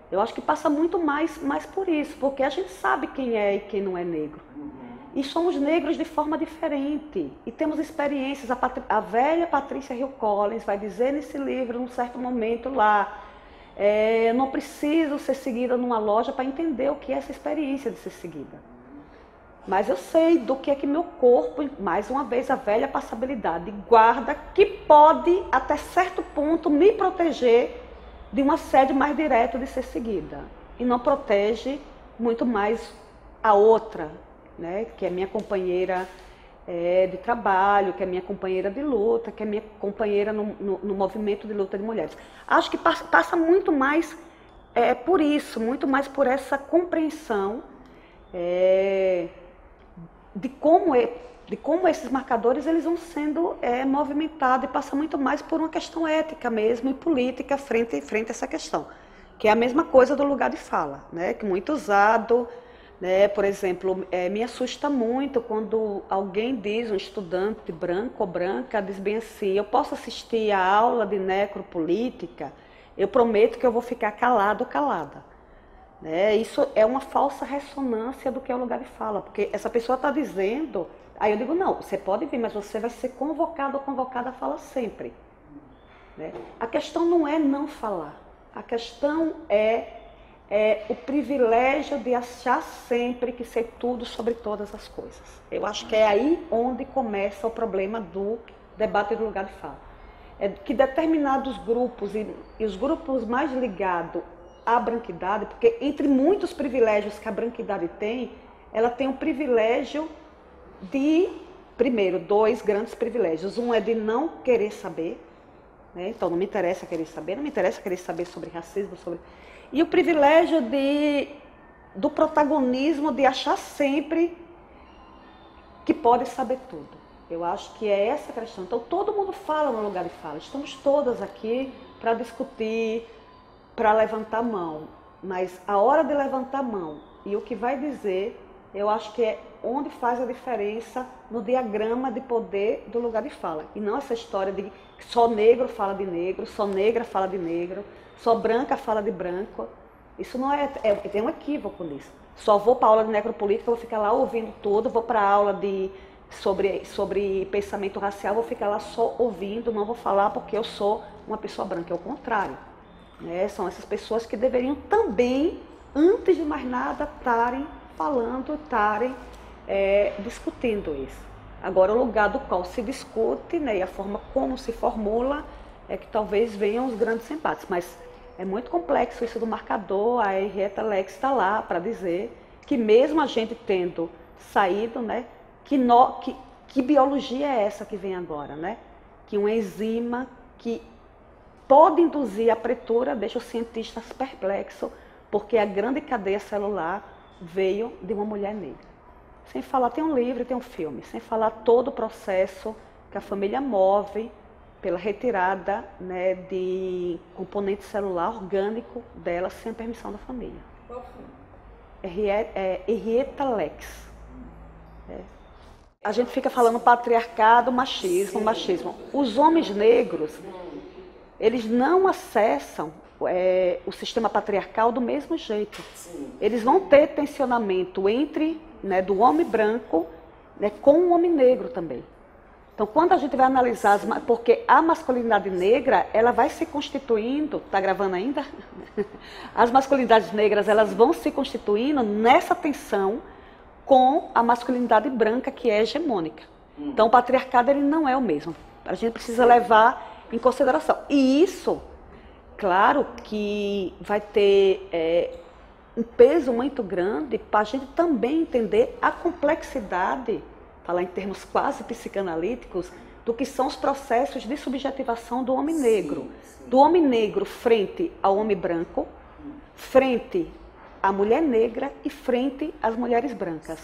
Eu acho que passa muito mais por isso, porque a gente sabe quem é e quem não é negro. E somos negros de forma diferente. E temos experiências. A velha Patrícia Hill Collins vai dizer nesse livro, num certo momento lá, eu não preciso ser seguida numa loja para entender o que é essa experiência de ser seguida. Mas eu sei do que é que meu corpo, mais uma vez a velha passabilidade, guarda, que pode até certo ponto me proteger de um assédio mais direto de ser seguida. E não protege muito mais a outra, né, que é minha companheira de trabalho, que é minha companheira de luta, que é minha companheira no movimento de luta de mulheres. Acho que passa muito mais por isso, muito mais por essa compreensão de como esses marcadores eles vão sendo movimentados, e passa muito mais por uma questão ética mesmo e política frente a essa questão, que é a mesma coisa do lugar de fala, né, que é muito usado. Por exemplo, me assusta muito quando alguém diz, um estudante branco ou branca, diz bem assim: eu posso assistir a aula de necropolítica, eu prometo que eu vou ficar calado ou calada. Isso é uma falsa ressonância do que é o lugar de fala, porque essa pessoa está dizendo, aí eu digo: não, você pode vir, mas você vai ser convocado ou convocada a falar sempre. A questão não é não falar, a questão é o privilégio de achar sempre que sei tudo sobre todas as coisas. Eu acho que é aí onde começa o problema do debate do lugar de fala. É que determinados grupos, e os grupos mais ligados à branquidade, porque entre muitos privilégios que a branquidade tem, ela tem o privilégio de, primeiro, dois grandes privilégios. Um é de não querer saber, né? Então não me interessa querer saber, não me interessa querer saber sobre racismo, E o privilégio do protagonismo, de achar sempre que pode saber tudo. Eu acho que é essa a questão. Então todo mundo fala no lugar de fala. Estamos todas aqui para discutir, para levantar a mão. Mas a hora de levantar a mão e o que vai dizer, eu acho que é onde faz a diferença no diagrama de poder do lugar de fala. E não essa história de que só negro fala de negro, só negra fala de negro, só branca fala de branco. Isso não tem um equívoco nisso. Só vou para a aula de necropolítica, vou ficar lá ouvindo tudo, vou para a aula sobre pensamento racial, vou ficar lá só ouvindo, não vou falar porque eu sou uma pessoa branca. É o contrário. São essas pessoas que deveriam também, antes de mais nada, estarem falando, estarem discutindo isso. Agora, o lugar do qual se discute, né, e a forma como se formula, é que talvez venham os grandes embates. Mas é muito complexo isso do marcador, a Henrietta Lacks está lá para dizer que mesmo a gente tendo saído, né, que biologia é essa que vem agora, né? Que uma enzima que pode induzir a pretura deixa os cientistas perplexos, porque a grande cadeia celular veio de uma mulher negra. Sem falar, tem um livro, tem um filme, sem falar todo o processo que a família move pela retirada, né, de componente celular orgânico dela sem a permissão da família. Qual foi? Henrietta Lacks. A gente fica falando patriarcado, machismo, machismo. Os homens negros, eles não acessam o sistema patriarcal do mesmo jeito. Eles vão ter tensionamento entre, né, do homem branco, né, com o homem negro também. Então, quando a gente vai analisar, porque a masculinidade negra, ela vai se constituindo, está gravando ainda? As masculinidades negras, elas vão se constituindo nessa tensão com a masculinidade branca, que é hegemônica. Então, o patriarcado, ele não é o mesmo. A gente precisa levar em consideração. E isso, claro que vai ter um peso muito grande para a gente também entender a complexidade, falar em termos quase psicanalíticos, do que são os processos de subjetivação do homem negro. Do homem negro frente ao homem branco, frente à mulher negra e frente às mulheres brancas.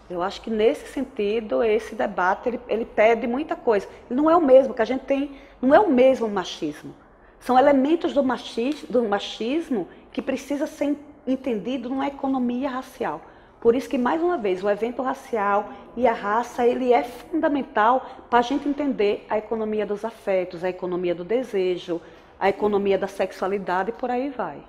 Eu acho que nesse sentido, esse debate, ele pede muita coisa. Não é o mesmo que a gente tem, não é o mesmo machismo. São elementos do machismo que precisa ser entendido numa economia racial. Por isso que, mais uma vez, o evento racial e a raça, ele é fundamental para a gente entender a economia dos afetos, a economia do desejo, a economia da sexualidade e por aí vai.